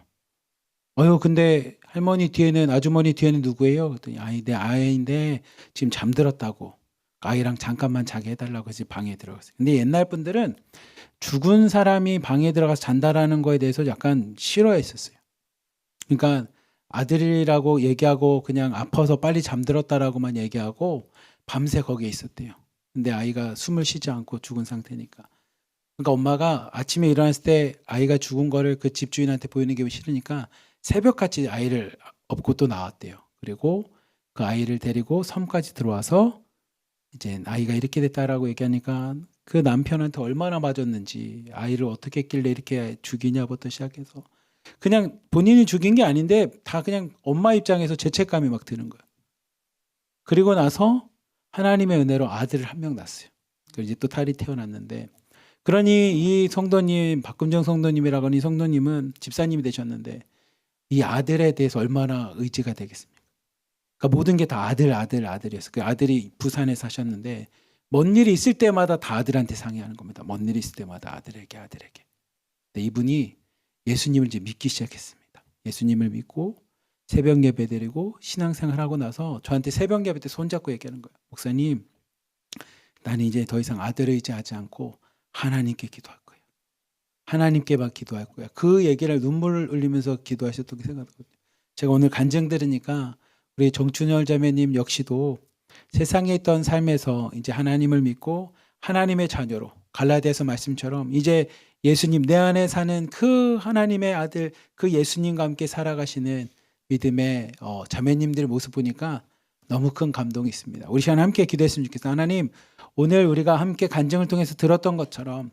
근데 할머니 뒤에는 아주머니 뒤에는 누구예요? 그랬더니 내 아이인데 지금 잠들었다고. 아이랑 잠깐만 자게 해달라고 해서 방에 들어갔어요. 근데 옛날 분들은 죽은 사람이 방에 들어가서 잔다라는 거에 대해서 약간 싫어했었어요. 그러니까 아들이라고 얘기하고 그냥 아파서 빨리 잠들었다라고만 얘기하고 밤새 거기에 있었대요. 근데 아이가 숨을 쉬지 않고 죽은 상태니까. 그러니까 엄마가 아침에 일어났을 때 아이가 죽은 거를 그 집주인한테 보이는 게 싫으니까 새벽같이 아이를 업고 또 나왔대요. 그리고 그 아이를 데리고 섬까지 들어와서 이제 아이가 이렇게 됐다라고 얘기하니까 그 남편한테 얼마나 맞았는지 아이를 어떻게 했길래 이렇게 죽이냐부터 시작해서 그냥 본인이 죽인 게 아닌데 다 그냥 엄마 입장에서 죄책감이 막 드는 거예요. 그리고 나서 하나님의 은혜로 아들을 한 명 낳았어요. 그리고 이제 또 딸이 태어났는데 그러니 이 성도님 박금정 성도님이라고 하는 이 성도님은 집사님이 되셨는데 이 아들에 대해서 얼마나 의지가 되겠습니까? 그러니까 모든 게 다 아들이었어요. 그 아들이 부산에 사셨는데 먼 일이 있을 때마다 다 아들한테 상의하는 겁니다. 먼 일이 있을 때마다 아들에게. 근데 이분이 예수님을 이제 믿기 시작했습니다. 예수님을 믿고 새벽 예배 드리고 신앙생활하고 나서 저한테 새벽 예배 때 손잡고 얘기하는 거예요. 목사님, 나는 이제 더 이상 아들을 의지하지 않고 하나님께 기도할 거예요. 하나님께만 기도할 거야. 그 얘기를 눈물을 흘리면서 기도하셨던 게 생각나거든요. 제가 오늘 간증 들으니까 우리 정춘열 자매님 역시도 세상에 있던 삶에서 이제 하나님을 믿고 하나님의 자녀로 갈라디아서 말씀처럼 이제 예수님 내 안에 사는 그 하나님의 아들 그 예수님과 함께 살아가시는 믿음의 자매님들 모습 보니까 너무 큰 감동이 있습니다. 우리 시간 함께 기도했으면 좋겠어요. 하나님 오늘 우리가 함께 간증을 통해서 들었던 것처럼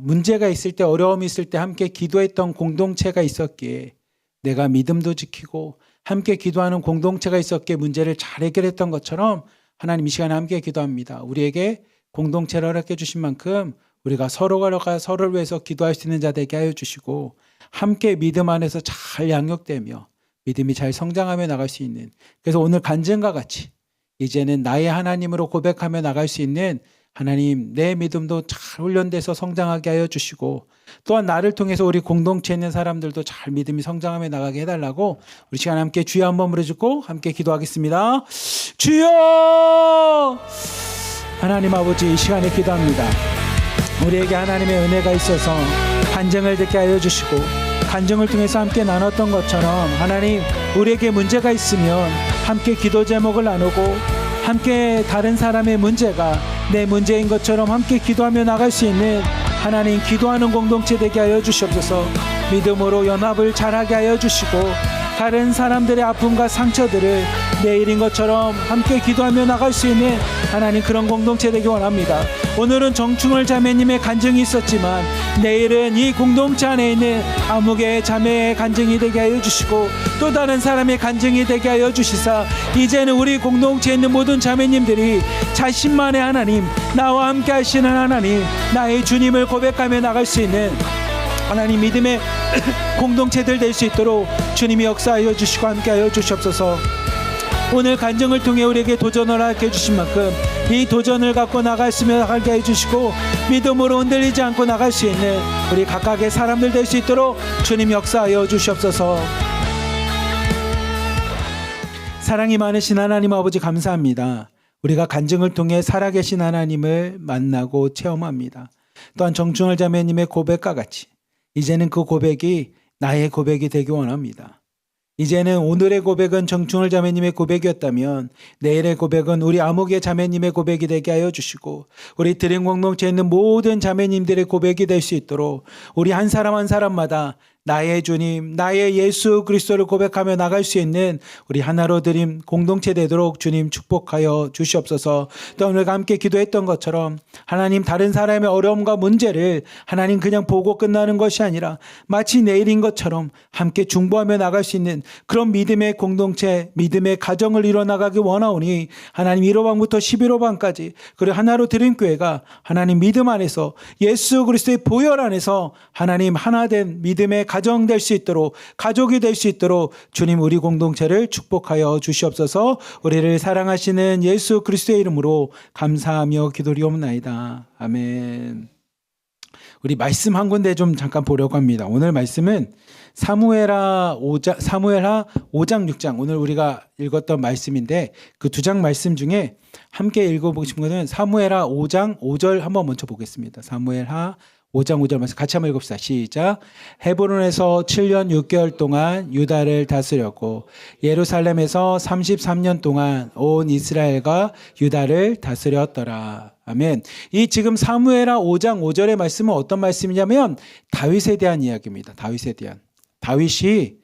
문제가 있을 때, 어려움이 있을 때 함께 기도했던 공동체가 있었기에, 내가 믿음도 지키고 함께 기도하는 공동체가 있었기에 문제를 잘 해결했던 것처럼 하나님 이 시간에 함께 기도합니다. 우리에게 공동체를 허락해 주신 만큼 우리가 서로가 서로를 위해서 기도할 수 있는 자 되게 하여 주시고, 함께 믿음 안에서 잘 양육되며 믿음이 잘 성장하며 나갈 수 있는, 그래서 오늘 간증과 같이 이제는 나의 하나님으로 고백하며 나갈 수 있는, 하나님 내 믿음도 잘 훈련돼서 성장하게 하여 주시고, 또한 나를 통해서 우리 공동체에 있는 사람들도 잘 믿음이 성장하며 나가게 해달라고 우리 시간 함께 주여 한번 부르짖고 함께 기도하겠습니다. 주여! 하나님 아버지, 이 시간에 기도합니다. 우리에게 하나님의 은혜가 있어서 간증을 듣게 하여 주시고, 간증을 통해서 함께 나눴던 것처럼 하나님, 우리에게 문제가 있으면 함께 기도 제목을 나누고, 함께 다른 사람의 문제가 내 문제인 것처럼 함께 기도하며 나갈 수 있는 하나님 기도하는 공동체 되게 하여 주시옵소서. 믿음으로 연합을 잘하게 하여 주시고, 다른 사람들의 아픔과 상처들을 내일인 것처럼 함께 기도하며 나갈 수 있는 하나님 그런 공동체 되기 원합니다. 오늘은 정충월 자매님의 간증이 있었지만 내일은 이 공동체 안에 있는 아무개 자매의 간증이 되게 하여 주시고, 또 다른 사람의 간증이 되게 하여 주시사, 이제는 우리 공동체에 있는 모든 자매님들이 자신만의 하나님, 나와 함께 하시는 하나님, 나의 주님을 고백하며 나갈 수 있는 하나님 믿음의 공동체들 될 수 있도록 주님이 역사하여 주시고 함께하여 주시옵소서. 오늘 간증을 통해 우리에게 도전을 하게 해주신 만큼 이 도전을 갖고 나갈수며 나가게 해주시고, 믿음으로 흔들리지 않고 나갈 수 있는 우리 각각의 사람들 될 수 있도록 주님 역사하여 주시옵소서. 사랑이 많으신 하나님 아버지, 감사합니다. 우리가 간증을 통해 살아계신 하나님을 만나고 체험합니다. 또한 정충월 자매님의 고백과 같이 이제는 그 고백이 나의 고백이 되기 원합니다. 이제는 오늘의 고백은 정충월 자매님의 고백이었다면 내일의 고백은 우리 아무개 자매님의 고백이 되게 하여 주시고, 우리 드림 공동체에 있는 모든 자매님들의 고백이 될 수 있도록 우리 한 사람 한 사람마다 나의 주님, 나의 예수 그리스도를 고백하며 나갈 수 있는 우리 하나로 드림 공동체 되도록 주님 축복하여 주시옵소서. 또 오늘 함께 기도했던 것처럼 하나님, 다른 사람의 어려움과 문제를 하나님 그냥 보고 끝나는 것이 아니라 마치 내일인 것처럼 함께 중보하며 나갈 수 있는 그런 믿음의 공동체, 믿음의 가정을 이뤄나가기 원하오니, 하나님 1호방부터 11호방까지 그리고 하나로 드림 교회가 하나님 믿음 안에서 예수 그리스도의 보혈 안에서 하나님 하나된 믿음의 가정 될 수 있도록, 가족이 될 수 있도록 주님 우리 공동체를 축복하여 주시옵소서. 우리를 사랑하시는 예수 그리스도의 이름으로 감사하며 기도리옵나이다. 아멘. 우리 말씀 한 군데 좀 잠깐 보려고 합니다. 오늘 말씀은 사무엘하 5장 6장, 오늘 우리가 읽었던 말씀인데 그 두 장 말씀 중에 함께 읽어보고 싶은 것은 사무엘하 5장 5절 한번 먼저 보겠습니다. 사무엘하 5장 5절 말씀 같이 한번 읽읍시다. 시작. 헤브론에서 7년 6개월 동안 유다를 다스렸고 예루살렘에서 33년 동안 온 이스라엘과 유다를 다스렸더라. 아멘. 이 지금 사무엘하 5장 5절의 말씀은 어떤 말씀이냐면 다윗에 대한 이야기입니다. 다윗에 대한. 다윗이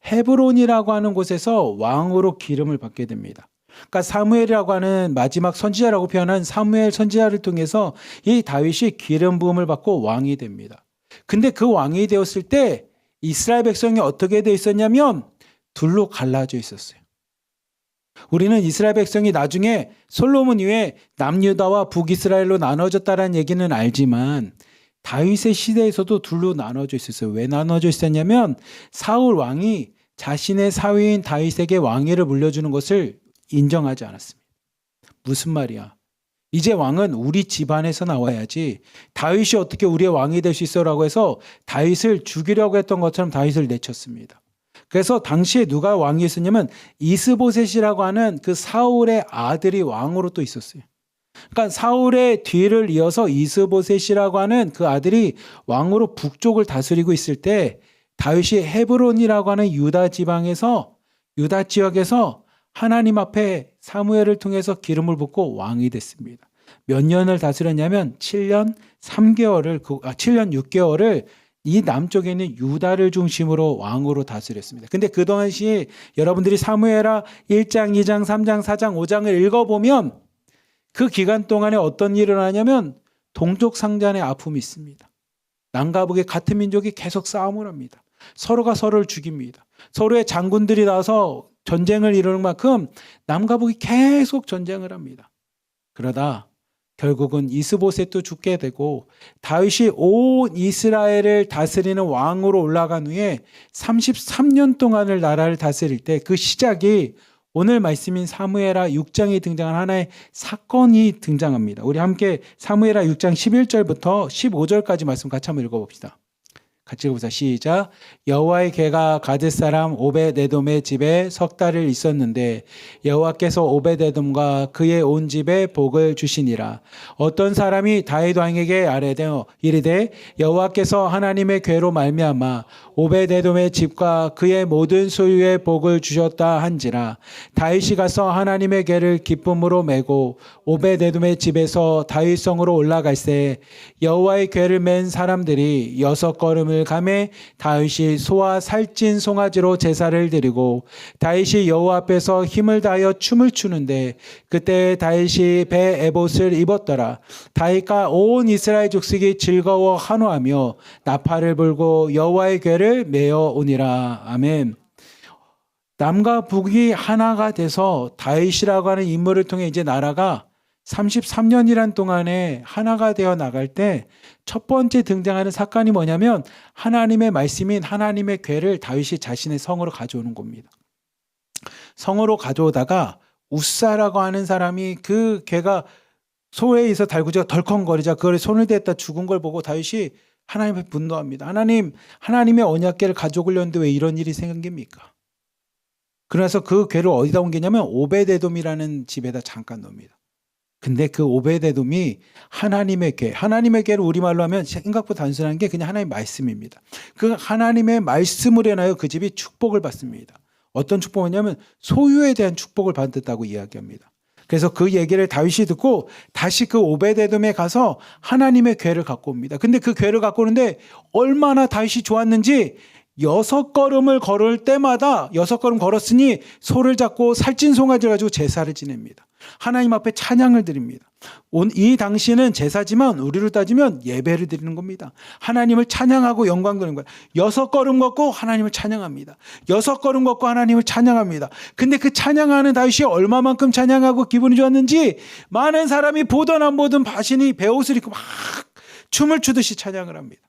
헤브론이라고 하는 곳에서 왕으로 기름을 받게 됩니다. 그러니까 사무엘이라고 하는 마지막 선지자라고 표현한 사무엘 선지자를 통해서 이 다윗이 기름 부음을 받고 왕이 됩니다. 근데 그 왕이 되었을 때 이스라엘 백성이 어떻게 되어 있었냐면 둘로 갈라져 있었어요. 우리는 이스라엘 백성이 나중에 솔로몬 이후에 남유다와 북이스라엘로 나눠졌다는 얘기는 알지만 다윗의 시대에서도 둘로 나눠져 있었어요. 왜 나눠져 있었냐면 사울 왕이 자신의 사위인 다윗에게 왕위를 물려주는 것을 인정하지 않았습니다. 무슨 말이야? 이제 왕은 우리 집안에서 나와야지 다윗이 어떻게 우리의 왕이 될 수 있어라고 해서 다윗을 죽이려고 했던 것처럼 다윗을 내쳤습니다. 그래서 당시에 누가 왕이 있었냐면 이스보셋이라고 하는 그 사울의 아들이 왕으로 또 있었어요. 그러니까 사울의 뒤를 이어서 이스보셋이라고 하는 그 아들이 왕으로 북쪽을 다스리고 있을 때 다윗이 헤브론이라고 하는 유다 지방에서, 유다 지역에서 하나님 앞에 사무엘을 통해서 기름을 붓고 왕이 됐습니다. 몇 년을 다스렸냐면 7년 6개월을 이 남쪽에 있는 유다를 중심으로 왕으로 다스렸습니다. 근데 그 당시 여러분들이 사무엘하 1장, 2장, 3장, 4장, 5장을 읽어보면 그 기간 동안에 어떤 일이 일어나냐면 동족 상잔의 아픔이 있습니다. 남과 북의 같은 민족이 계속 싸움을 합니다. 서로가 서로를 죽입니다. 서로의 장군들이 나와서 전쟁을 이루는 만큼 남과 북이 계속 전쟁을 합니다. 그러다 결국은 이스보셋도 죽게 되고 다윗이 온 이스라엘을 다스리는 왕으로 올라간 후에 33년 동안을 나라를 다스릴 때 그 시작이 오늘 말씀인 사무엘하 6장에 등장한 하나의 사건이 등장합니다. 우리 함께 사무엘하 6장 11절부터 15절까지 말씀 같이 한번 읽어봅시다. 같이 읽어보자. 시작. 여호와의 궤가 가드 사람 오벳에돔의 집에 석 달을 있었는데 여호와께서 오벳에돔과 그의 온 집에 복을 주시니라. 어떤 사람이 다윗 왕에게 아뢰되 이르되 여호와께서 하나님의 궤로 말미암아 오벳에돔의 집과 그의 모든 소유에 복을 주셨다 한지라. 다윗이 가서 하나님의 궤를 기쁨으로 메고 오벳에돔의 집에서 다윗성으로 올라갈새 여호와의 궤를 맨 사람들이 6걸음을 가매 다윗이 소와 살찐 송아지로 제사를 드리고 다윗이 여호와 앞에서 힘을 다하여 춤을 추는데 그때 다윗이 배 에봇을 입었더라. 다윗과 온 이스라엘 족속이 즐거워 환호하며 나팔을 불고 여호와의 궤를 메어 오니라. 아멘. 남과 북이 하나가 돼서 다윗이라고 하는 인물을 통해 이제 나라가 33년이란 동안에 하나가 되어 나갈 때 첫 번째 등장하는 사건이 뭐냐면 하나님의 말씀인 하나님의 궤를 다윗이 자신의 성으로 가져오는 겁니다. 성으로 가져오다가 우사라고 하는 사람이 그 궤가 소에 있어 달구지가 덜컹거리자 그걸 손을 댔다 죽은 걸 보고 다윗이 하나님을 분노합니다. 하나님의 언약궤를 가져오려는데 왜 이런 일이 생깁니까? 그래서 그 궤를 어디다 옮기냐면 오벳에돔이라는 집에다 잠깐 넣습니다. 근데 그 오벳에돔이 하나님의 궤를 우리말로 하면 생각보다 단순한 게 그냥 하나님의 말씀입니다. 그 하나님의 말씀을 인하여 그 집이 축복을 받습니다. 어떤 축복이냐면 소유에 대한 축복을 받았다고 이야기합니다. 그래서 그 얘기를 다윗이 듣고 다시 그 오벳에돔에 가서 하나님의 궤를 갖고 옵니다. 근데 그 궤를 갖고 오는데 얼마나 다윗이 좋았는지 6걸음을 걸을 때마다 6걸음 걸었으니 소를 잡고 살찐 송아지를 가지고 제사를 지냅니다. 하나님 앞에 찬양을 드립니다. 이 당시에는 제사지만 우리로 따지면 예배를 드리는 겁니다. 하나님을 찬양하고 영광 드리는 거예요. 6걸음 걷고 하나님을 찬양합니다. 6걸음 걷고 하나님을 찬양합니다. 근데 그 찬양하는 다윗이 얼마만큼 찬양하고 기분이 좋았는지 많은 사람이 보던 안 보던 바신이 베옷을 입고 막 춤을 추듯이 찬양을 합니다.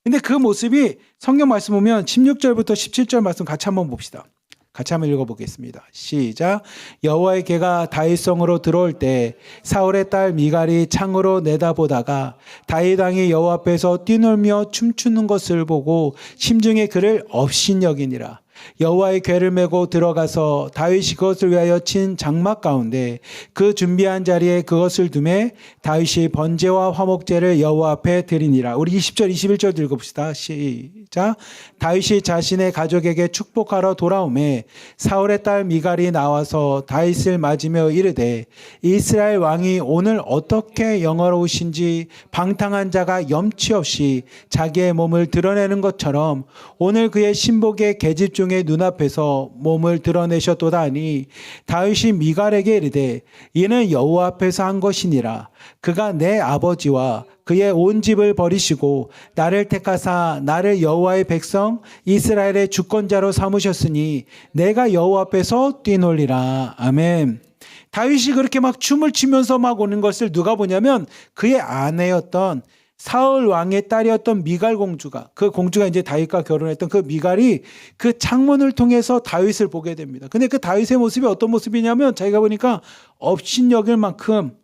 근데 그 모습이 성경 말씀 보면 16절부터 17절 말씀 같이 한번 봅시다. 같이 한번 읽어보겠습니다. 시작. 여호와의 궤가 다윗성으로 들어올 때 사울의 딸 미갈이 창으로 내다보다가 다윗 왕이 여호와 앞에서 뛰놀며 춤추는 것을 보고 심중에 그를 업신여기니라. 여호와의 궤를 메고 들어가서 다윗이 그것을 위하여 친 장막 가운데 그 준비한 자리에 그것을 두매 다윗이 번제와 화목제를 여호와 앞에 드리니라. 우리 20절 21절 읽어봅시다. 시작. 다윗이 자신의 가족에게 축복하러 돌아오매 사울의 딸 미갈이 나와서 다윗을 맞으며 이르되 이스라엘 왕이 오늘 어떻게 영화로우신지 방탕한 자가 염치 없이 자기의 몸을 드러내는 것처럼 오늘 그의 신복의 계집 중에 눈앞에서 몸을 드러내셨도다 하니 다윗이 미갈에게 이르되 이는 여호와 앞에서 한 것이니라. 그가 내 아버지와 그의 온 집을 버리시고 나를 택하사 나를 여호와의 백성 이스라엘의 주권자로 삼으셨으니 내가 여호와 앞에서 뛰놀리라. 아멘. 다윗이 그렇게 막 춤을 추면서 막 오는 것을 누가 보냐면 그의 아내였던 사울 왕의 딸이었던 미갈 공주가, 그 공주가 이제 다윗과 결혼했던 그 미갈이 그 창문을 통해서 다윗을 보게 됩니다. 근데 그 다윗의 모습이 어떤 모습이냐면 자기가 보니까 업신여길 만큼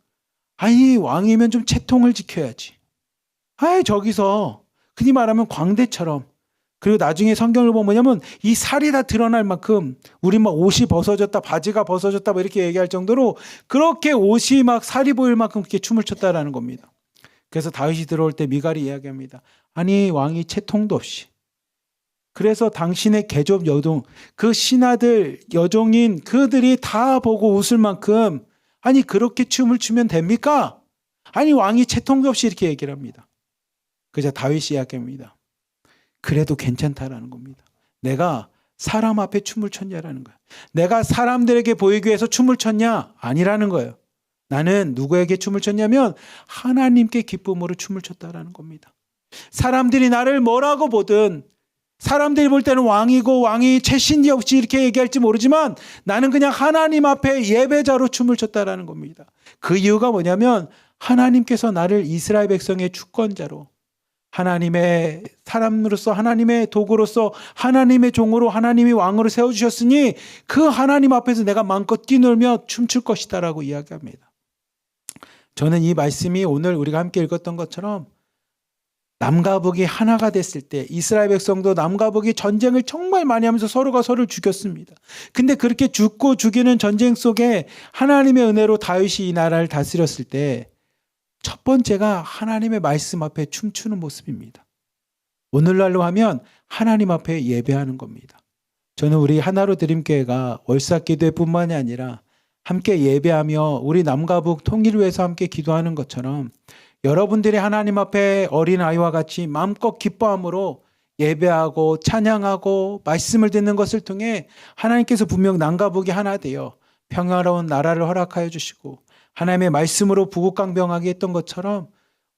아니 왕이면 좀 채통을 지켜야지. 아이 저기서 흔히 말하면 광대처럼. 그리고 나중에 성경을 보면 뭐냐면 이 살이 다 드러날 만큼 우리 막 옷이 벗어졌다 바지가 벗어졌다 뭐 이렇게 얘기할 정도로 그렇게 옷이 막 살이 보일 만큼 그렇게 춤을 췄다라는 겁니다. 그래서 다윗이 들어올 때 미갈이 이야기합니다. 아니 왕이 채통도 없이. 그래서 당신의 계족 여종 그 신하들 여종인 그들이 다 보고 웃을 만큼 아니 그렇게 춤을 추면 됩니까? 아니 왕이 채통도 없이 이렇게 얘기를 합니다. 그래서 다윗이 이야기합니다. 그래도 괜찮다라는 겁니다. 내가 사람 앞에 춤을 췄냐라는 거야. 내가 사람들에게 보이기 위해서 춤을 췄냐? 아니라는 거예요. 나는 누구에게 춤을 췄냐면 하나님께 기쁨으로 춤을 췄다라는 겁니다. 사람들이 나를 뭐라고 보든, 사람들이 볼 때는 왕이고 왕이 최신이 없이 이렇게 얘기할지 모르지만 나는 그냥 하나님 앞에 예배자로 춤을 췄다라는 겁니다. 그 이유가 뭐냐면 하나님께서 나를 이스라엘 백성의 주권자로, 하나님의 사람으로서, 하나님의 도구로서, 하나님의 종으로, 하나님의 왕으로 세워주셨으니 그 하나님 앞에서 내가 마음껏 뛰놀며 춤출 것이다라고 이야기합니다. 저는 이 말씀이 오늘 우리가 함께 읽었던 것처럼 남과 북이 하나가 됐을 때, 이스라엘 백성도 남과 북이 전쟁을 정말 많이 하면서 서로가 서로를 죽였습니다. 근데 그렇게 죽고 죽이는 전쟁 속에 하나님의 은혜로 다윗이 이 나라를 다스렸을 때 첫 번째가 하나님의 말씀 앞에 춤추는 모습입니다. 오늘날로 하면 하나님 앞에 예배하는 겁니다. 저는 우리 하나로 드림교회가 월삭 기도회뿐만이 아니라 함께 예배하며 우리 남과 북 통일을 위해서 함께 기도하는 것처럼 여러분들이 하나님 앞에 어린아이와 같이 마음껏 기뻐함으로 예배하고 찬양하고 말씀을 듣는 것을 통해 하나님께서 분명 남과 북이 하나 되어 평화로운 나라를 허락하여 주시고 하나님의 말씀으로 부국강병하게 했던 것처럼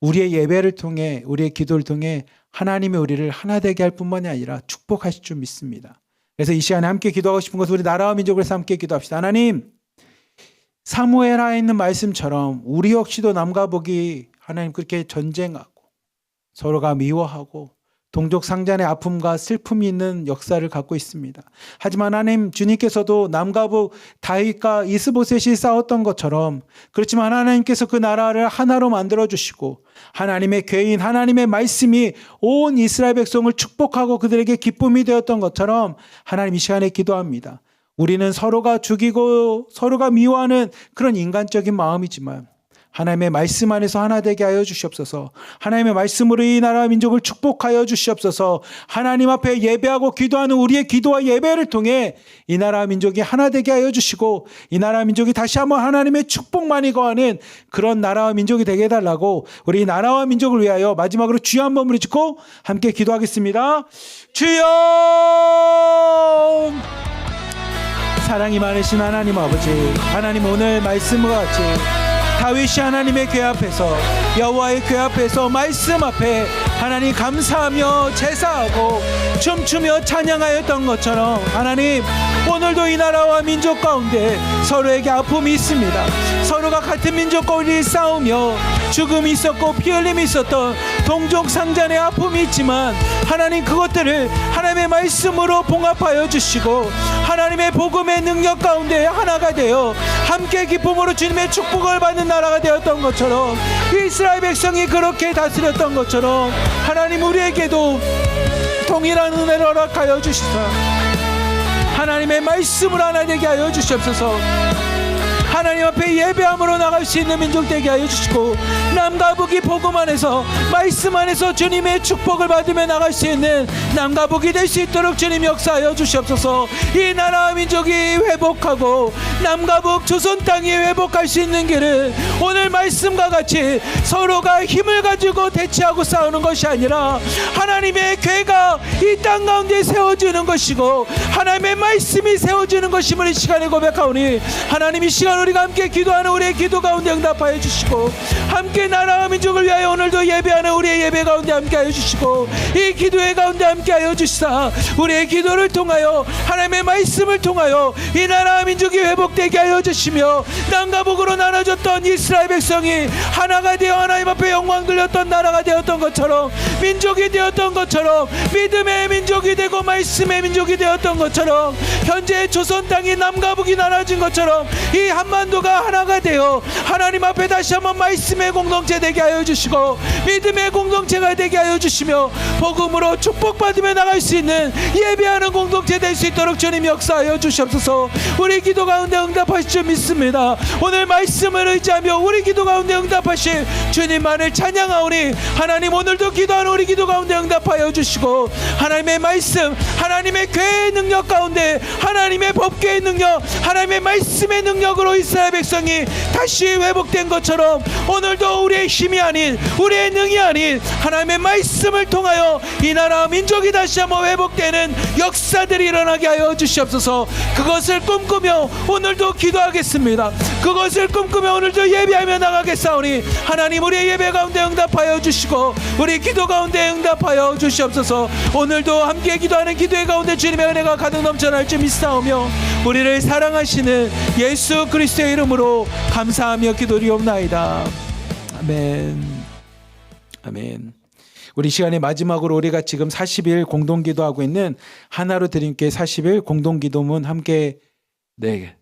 우리의 예배를 통해, 우리의 기도를 통해 하나님이 우리를 하나 되게 할 뿐만이 아니라 축복하실 줄 믿습니다. 그래서 이 시간에 함께 기도하고 싶은 것은 우리 나라와 민족을 위해서 함께 기도합시다. 하나님, 사무엘하에 있는 말씀처럼 우리 역시도 남과 북이 하나님 그렇게 전쟁하고 서로가 미워하고 동족 상잔의 아픔과 슬픔이 있는 역사를 갖고 있습니다. 하지만 하나님, 주님께서도 남과 북 다윗과 이스보셋이 싸웠던 것처럼, 그렇지만 하나님께서 그 나라를 하나로 만들어 주시고 하나님의 교회인 하나님의 말씀이 온 이스라엘 백성을 축복하고 그들에게 기쁨이 되었던 것처럼 하나님, 이 시간에 기도합니다. 우리는 서로가 죽이고 서로가 미워하는 그런 인간적인 마음이지만 하나님의 말씀 안에서 하나 되게 하여 주시옵소서. 하나님의 말씀으로 이 나라와 민족을 축복하여 주시옵소서. 하나님 앞에 예배하고 기도하는 우리의 기도와 예배를 통해 이 나라와 민족이 하나 되게 하여 주시고 이 나라와 민족이 다시 한번 하나님의 축복만이 거하는 그런 나라와 민족이 되게 해달라고 우리 나라와 민족을 위하여 마지막으로 주여 한번 부르짖고 함께 기도하겠습니다. 주여! 사랑이 많으신 하나님 아버지, 하나님 오늘 말씀과 같이 다윗이 하나님의 궤 앞에서, 여호와의 궤 앞에서 말씀 앞에 하나님 감사하며 제사하고 춤추며 찬양하였던 것처럼 하나님, 오늘도 이 나라와 민족 가운데 서로에게 아픔이 있습니다. 서로가 같은 민족과 우리 싸우며 죽음이 있었고 피 흘림이 있었던 동족 상잔의 아픔이 있지만 하나님, 그것들을 하나님의 말씀으로 봉합하여 주시고 하나님의 복음의 능력 가운데 하나가 되어 함께 기쁨으로 주님의 축복을 받는 나라가 되었던 것처럼, 이스라엘 백성이 그렇게 다스렸던 것처럼 하나님, 우리에게도 동일한 은혜를 허락하여 주시사 하나님의 말씀을 하나 되게 하여 주시옵소서. 하나님 앞에 예배함으로 나갈 수 있는 민족 되게 하여 주시고 남과 북이 복음 안에서, 말씀 안에서 주님의 축복을 받으며 나갈 수 있는 남과 북이 될 수 있도록 주님 역사하여 주시옵소서. 이 나라와 민족이 회복하고 남과 북 조선 땅이 회복할 수 있는 길은 오늘 말씀과 같이 서로가 힘을 가지고 대치하고 싸우는 것이 아니라 하나님의 궤가 이 땅 가운데 세워지는 것이고 하나님의 말씀이 세워지는 것임을 이 시간에 고백하오니 하나님, 이 시간 우리가 함께 기도하는 우리의 기도 가운데 응답하여 주시고 함께 나라와 민족을 위하여 오늘도 예배하는 우리의 예배 가운데 함께하여 주시고 이 기도회 가운데 함께하여 주시사 우리의 기도를 통하여 하나님의 말씀을 통하여 이 나라와 민족이 회복되게 하여 주시며 남과 북으로 나눠졌던 이스라엘 백성이 하나가 되어 하나님 앞에 영광 돌렸던 나라가 되었던 것처럼, 민족이 되었던 것처럼, 믿음의 민족이 되고 말씀의 민족이 되었던 것처럼, 현재 조선 땅이 남과 북이 나눠진 것처럼 이 한반도가 하나가 되어 하나님 앞에 다시 한번 말씀의 공동체 되게 하여 주시고 믿음의 공동체가 되게 하여 주시며 복음으로 축복받으며 나갈 수 있는 예배하는 공동체 될 수 있도록 주님 역사하여 주시옵소서. 우리 기도 가운데 응답하실 줄 믿습니다. 오늘 말씀을 의지하며 우리 기도 가운데 응답하실 주님만을 찬양하오니 하나님, 오늘도 기도하는 우리 기도 가운데 응답하여 주시고 하나님의 말씀, 하나님의 궤의 능력 가운데, 하나님의 법궤의 능력, 하나님의 말씀의 능력으로 이스라엘 이스라엘 백성이 다시 회복된 것처럼 오늘도 우리의 힘이 아닌, 우리의 능이 아닌 하나님의 말씀을 통하여 이 나라 민족이 다시 한번 회복되는 역사들이 일어나게 하여 주시옵소서. 그것을 꿈꾸며 오늘도 기도하겠습니다. 그것을 꿈꾸며 오늘도 예배하며 나가겠사오니 하나님 우리의 예배 가운데 응답하여 주시고 우리 기도 가운데 응답하여 주시옵소서. 오늘도 함께 기도하는 기도의 가운데 주님의 은혜가 가득 넘쳐날 줄 믿사오며 우리를 사랑하시는 예수 그리스도의 이름으로 감사하며 기도리옵나이다. 아멘. 아멘. 우리 시간의 마지막으로 우리가 지금 40일 공동기도하고 있는 하나로 드림교회 40일 공동기도문 함께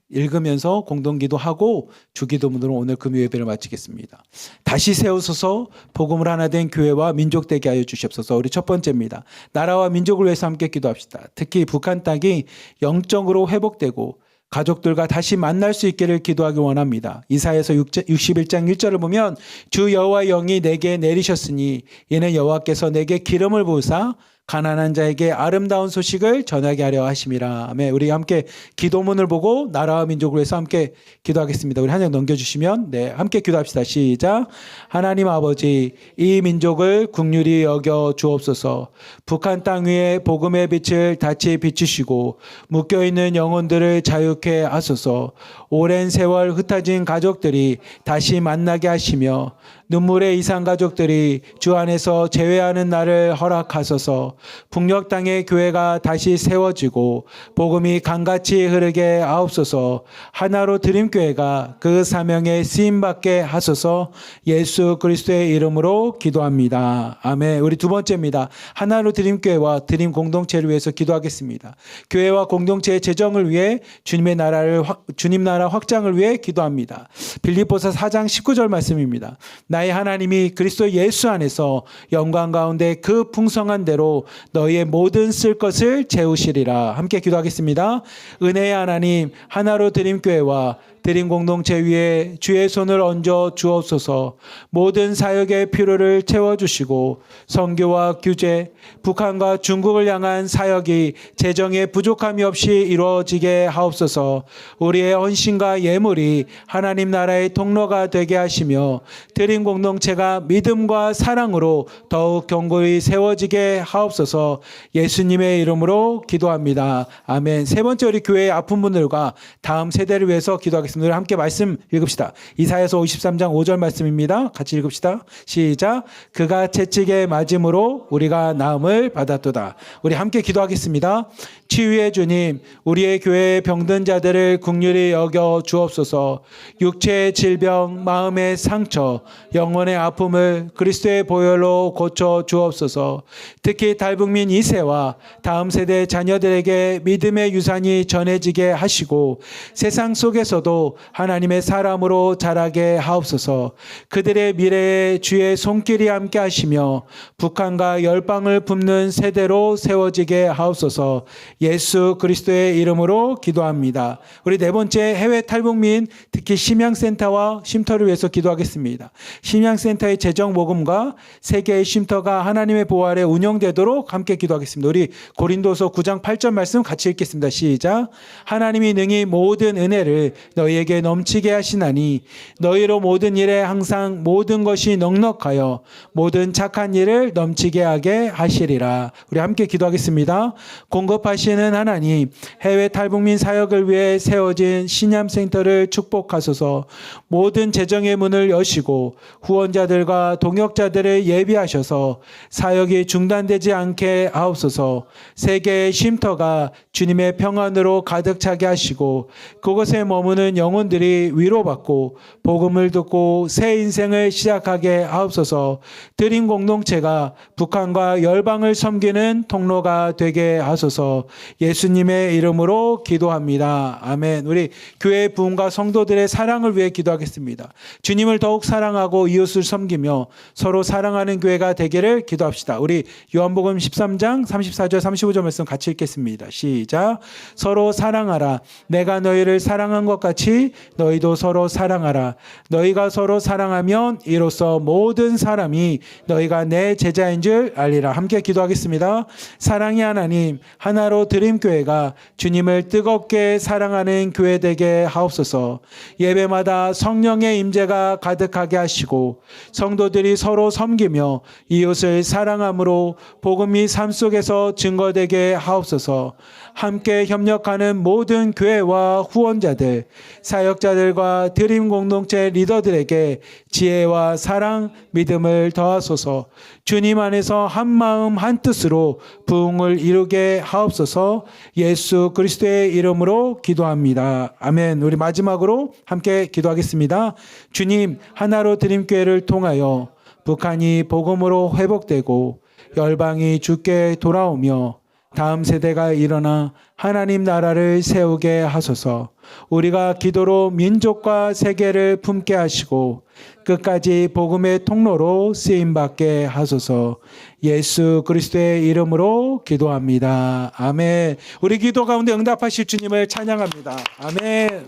읽으면서 공동기도하고 주기도문으로 오늘 금요 예배를 마치겠습니다. 다시 세우소서 복음을 하나 된 교회와 민족 되게 하여 주시옵소서. 우리 첫 번째입니다. 나라와 민족을 위해서 함께 기도합시다. 특히 북한 땅이 영적으로 회복되고 가족들과 다시 만날 수 있기를 기도하기 원합니다. 이사야서 61장 1절을 보면 주 여호와의 영이 내게 내리셨으니 이는 여호와께서 내게 기름을 부으사 가난한 자에게 아름다운 소식을 전하게 하려 하심이라. 아멘. 우리 함께 기도문을 보고 나라와 민족을 위해서 함께 기도하겠습니다. 우리 한 장 넘겨주시면 함께 기도합시다. 시작. 하나님 아버지, 이 민족을 긍휼히 여겨 주옵소서. 북한 땅 위에 복음의 빛을 다시 비추시고 묶여있는 영혼들을 자유케 하소서. 오랜 세월 흩어진 가족들이 다시 만나게 하시며 눈물의 이상 가족들이 주 안에서 재회하는 날을 허락하소서. 북녘 땅의 교회가 다시 세워지고 복음이 강같이 흐르게 하옵소서. 하나로 드림교회가 그 사명에 쓰임받게 하소서. 예수 그리스도의 이름으로 기도합니다. 아멘. 우리 두 번째입니다. 하나로 드림교회와 드림 공동체를 위해서 기도하겠습니다. 교회와 공동체의 재정을 위해 주님 나라 확장을 위해 기도합니다. 빌립보서 4장 19절 말씀입니다. 나의 하나님이 그리스도 예수 안에서 영광 가운데 그 풍성한 대로 너희의 모든 쓸 것을 채우시리라. 함께 기도하겠습니다. 은혜의 하나님, 하나로 드림교회와 드림 공동체 위에 주의 손을 얹어 주옵소서. 모든 사역의 필요를 채워주시고 선교와 규제, 북한과 중국을 향한 사역이 재정의 부족함이 없이 이루어지게 하옵소서. 우리의 헌신과 예물이 하나님 나라의 통로가 되게 하시며 드림 공동체가 믿음과 사랑으로 더욱 견고히 세워지게 하옵소서. 예수님의 이름으로 기도합니다. 아멘. 세 번째, 우리 교회의 아픈 분들과 다음 세대를 위해서 기도하겠습니다. 우리 함께 말씀 읽읍시다. 이사야서 53장 5절 말씀입니다. 같이 읽읍시다. 시작. 그가 채찍에 맞음으로 우리가 나음을 받았도다. 우리 함께 기도하겠습니다. 치유의 주님, 우리의 교회의 병든 자들을 긍휼히 여겨 주옵소서. 육체의 질병, 마음의 상처, 영혼의 아픔을 그리스도의 보혈로 고쳐 주옵소서. 특히 탈북민 2세와 다음 세대 자녀들에게 믿음의 유산이 전해지게 하시고 세상 속에서도 하나님의 사람으로 자라게 하옵소서. 그들의 미래에 주의 손길이 함께 하시며 북한과 열방을 품는 세대로 세워지게 하옵소서. 예수 그리스도의 이름으로 기도합니다. 우리 네 번째, 해외 탈북민 특히 심양센터와 쉼터를 위해서 기도하겠습니다. 심양센터의 재정 모금과 세계의 쉼터가 하나님의 보호 아래 운영되도록 함께 기도하겠습니다. 우리 고린도서 9장 8절 말씀 같이 읽겠습니다. 시작. 하나님이 능히 모든 은혜를 너희에게 넘치게 하시나니 너희로 모든 일에 항상 모든 것이 넉넉하여 모든 착한 일을 넘치게 하게 하시리라. 우리 함께 기도하겠습니다. 공급하시는 하나님, 해외 탈북민 사역을 위해 세워진 신얌센터를 축복하소서. 모든 재정의 문을 여시고 후원자들과 동역자들을 예비하셔서 사역이 중단되지 않게 하옵소서. 세계의 쉼터가 주님의 평안으로 가득 차게 하시고 그곳에 머무는 영혼들이 위로받고 복음을 듣고 새 인생을 시작하게 하옵소서. 드림 공동체가 북한과 열방을 섬기는 통로가 되게 하소서. 예수님의 이름으로 기도합니다. 아멘. 우리 교회 부흥과 성도들의 사랑을 위해 기도하겠습니다. 주님을 더욱 사랑하고 이웃을 섬기며 서로 사랑하는 교회가 되기를 기도합시다. 우리 요한복음 13장 34절 35절 말씀 같이 읽겠습니다. 시작. 서로 사랑하라. 내가 너희를 사랑한 것 같이 같이 너희도 서로 사랑하라. 너희가 서로 사랑하면 이로써 모든 사람이 너희가 내 제자인 줄 알리라. 함께 기도하겠습니다. 사랑의 하나님, 하나로 드림교회가 주님을 뜨겁게 사랑하는 교회 되게 하옵소서. 예배마다 성령의 임재가 가득하게 하시고 성도들이 서로 섬기며 이웃을 사랑함으로 복음이 삶 속에서 증거되게 하옵소서. 함께 협력하는 모든 교회와 후원자들, 사역자들과 드림 공동체 리더들에게 지혜와 사랑, 믿음을 더하소서. 주님 안에서 한 마음 한 뜻으로 부흥을 이루게 하옵소서. 예수 그리스도의 이름으로 기도합니다. 아멘. 우리 마지막으로 함께 기도하겠습니다. 주님, 하나로 드림교회를 통하여 북한이 복음으로 회복되고 열방이 주께 돌아오며 다음 세대가 일어나 하나님 나라를 세우게 하소서. 우리가 기도로 민족과 세계를 품게 하시고 끝까지 복음의 통로로 쓰임받게 하소서. 예수 그리스도의 이름으로 기도합니다. 아멘. 우리 기도 가운데 응답하실 주님을 찬양합니다. 아멘.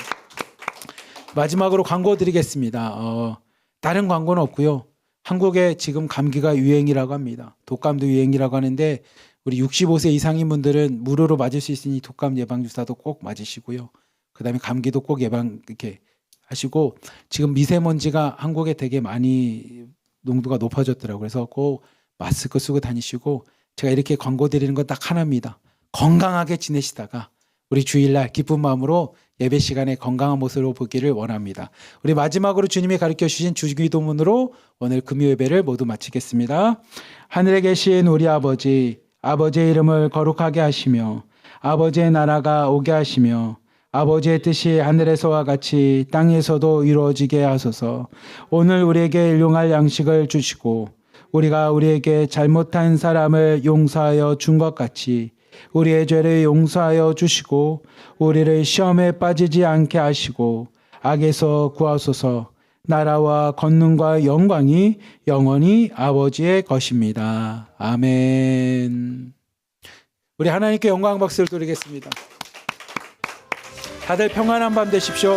마지막으로 광고 드리겠습니다. 다른 광고는 없고요. 한국에 지금 감기가 유행이라고 합니다. 독감도 유행이라고 하는데 우리 65세 이상인 분들은 무료로 맞을 수 있으니 독감 예방 주사도 꼭 맞으시고요. 그다음에 감기도 꼭 예방 이렇게 하시고 지금 미세먼지가 한국에 되게 많이 농도가 높아졌더라고요. 그래서 꼭 마스크 쓰고 다니시고 제가 이렇게 광고 드리는 건 딱 하나입니다. 건강하게 지내시다가 우리 주일날 기쁜 마음으로 예배 시간에 건강한 모습으로 보기를 원합니다. 우리 마지막으로 주님이 가르쳐 주신 주기도문으로 오늘 금요 예배를 모두 마치겠습니다. 하늘에 계신 우리 아버지, 아버지의 이름을 거룩하게 하시며 아버지의 나라가 오게 하시며 아버지의 뜻이 하늘에서와 같이 땅에서도 이루어지게 하소서. 오늘 우리에게 일용할 양식을 주시고 우리가 우리에게 잘못한 사람을 용서하여 준 것 같이 우리의 죄를 용서하여 주시고 우리를 시험에 빠지지 않게 하시고 악에서 구하소서. 나라와 권능과 영광이 영원히 아버지의 것입니다. 아멘. 우리 하나님께 영광 박수를 드리겠습니다. 다들 평안한 밤 되십시오.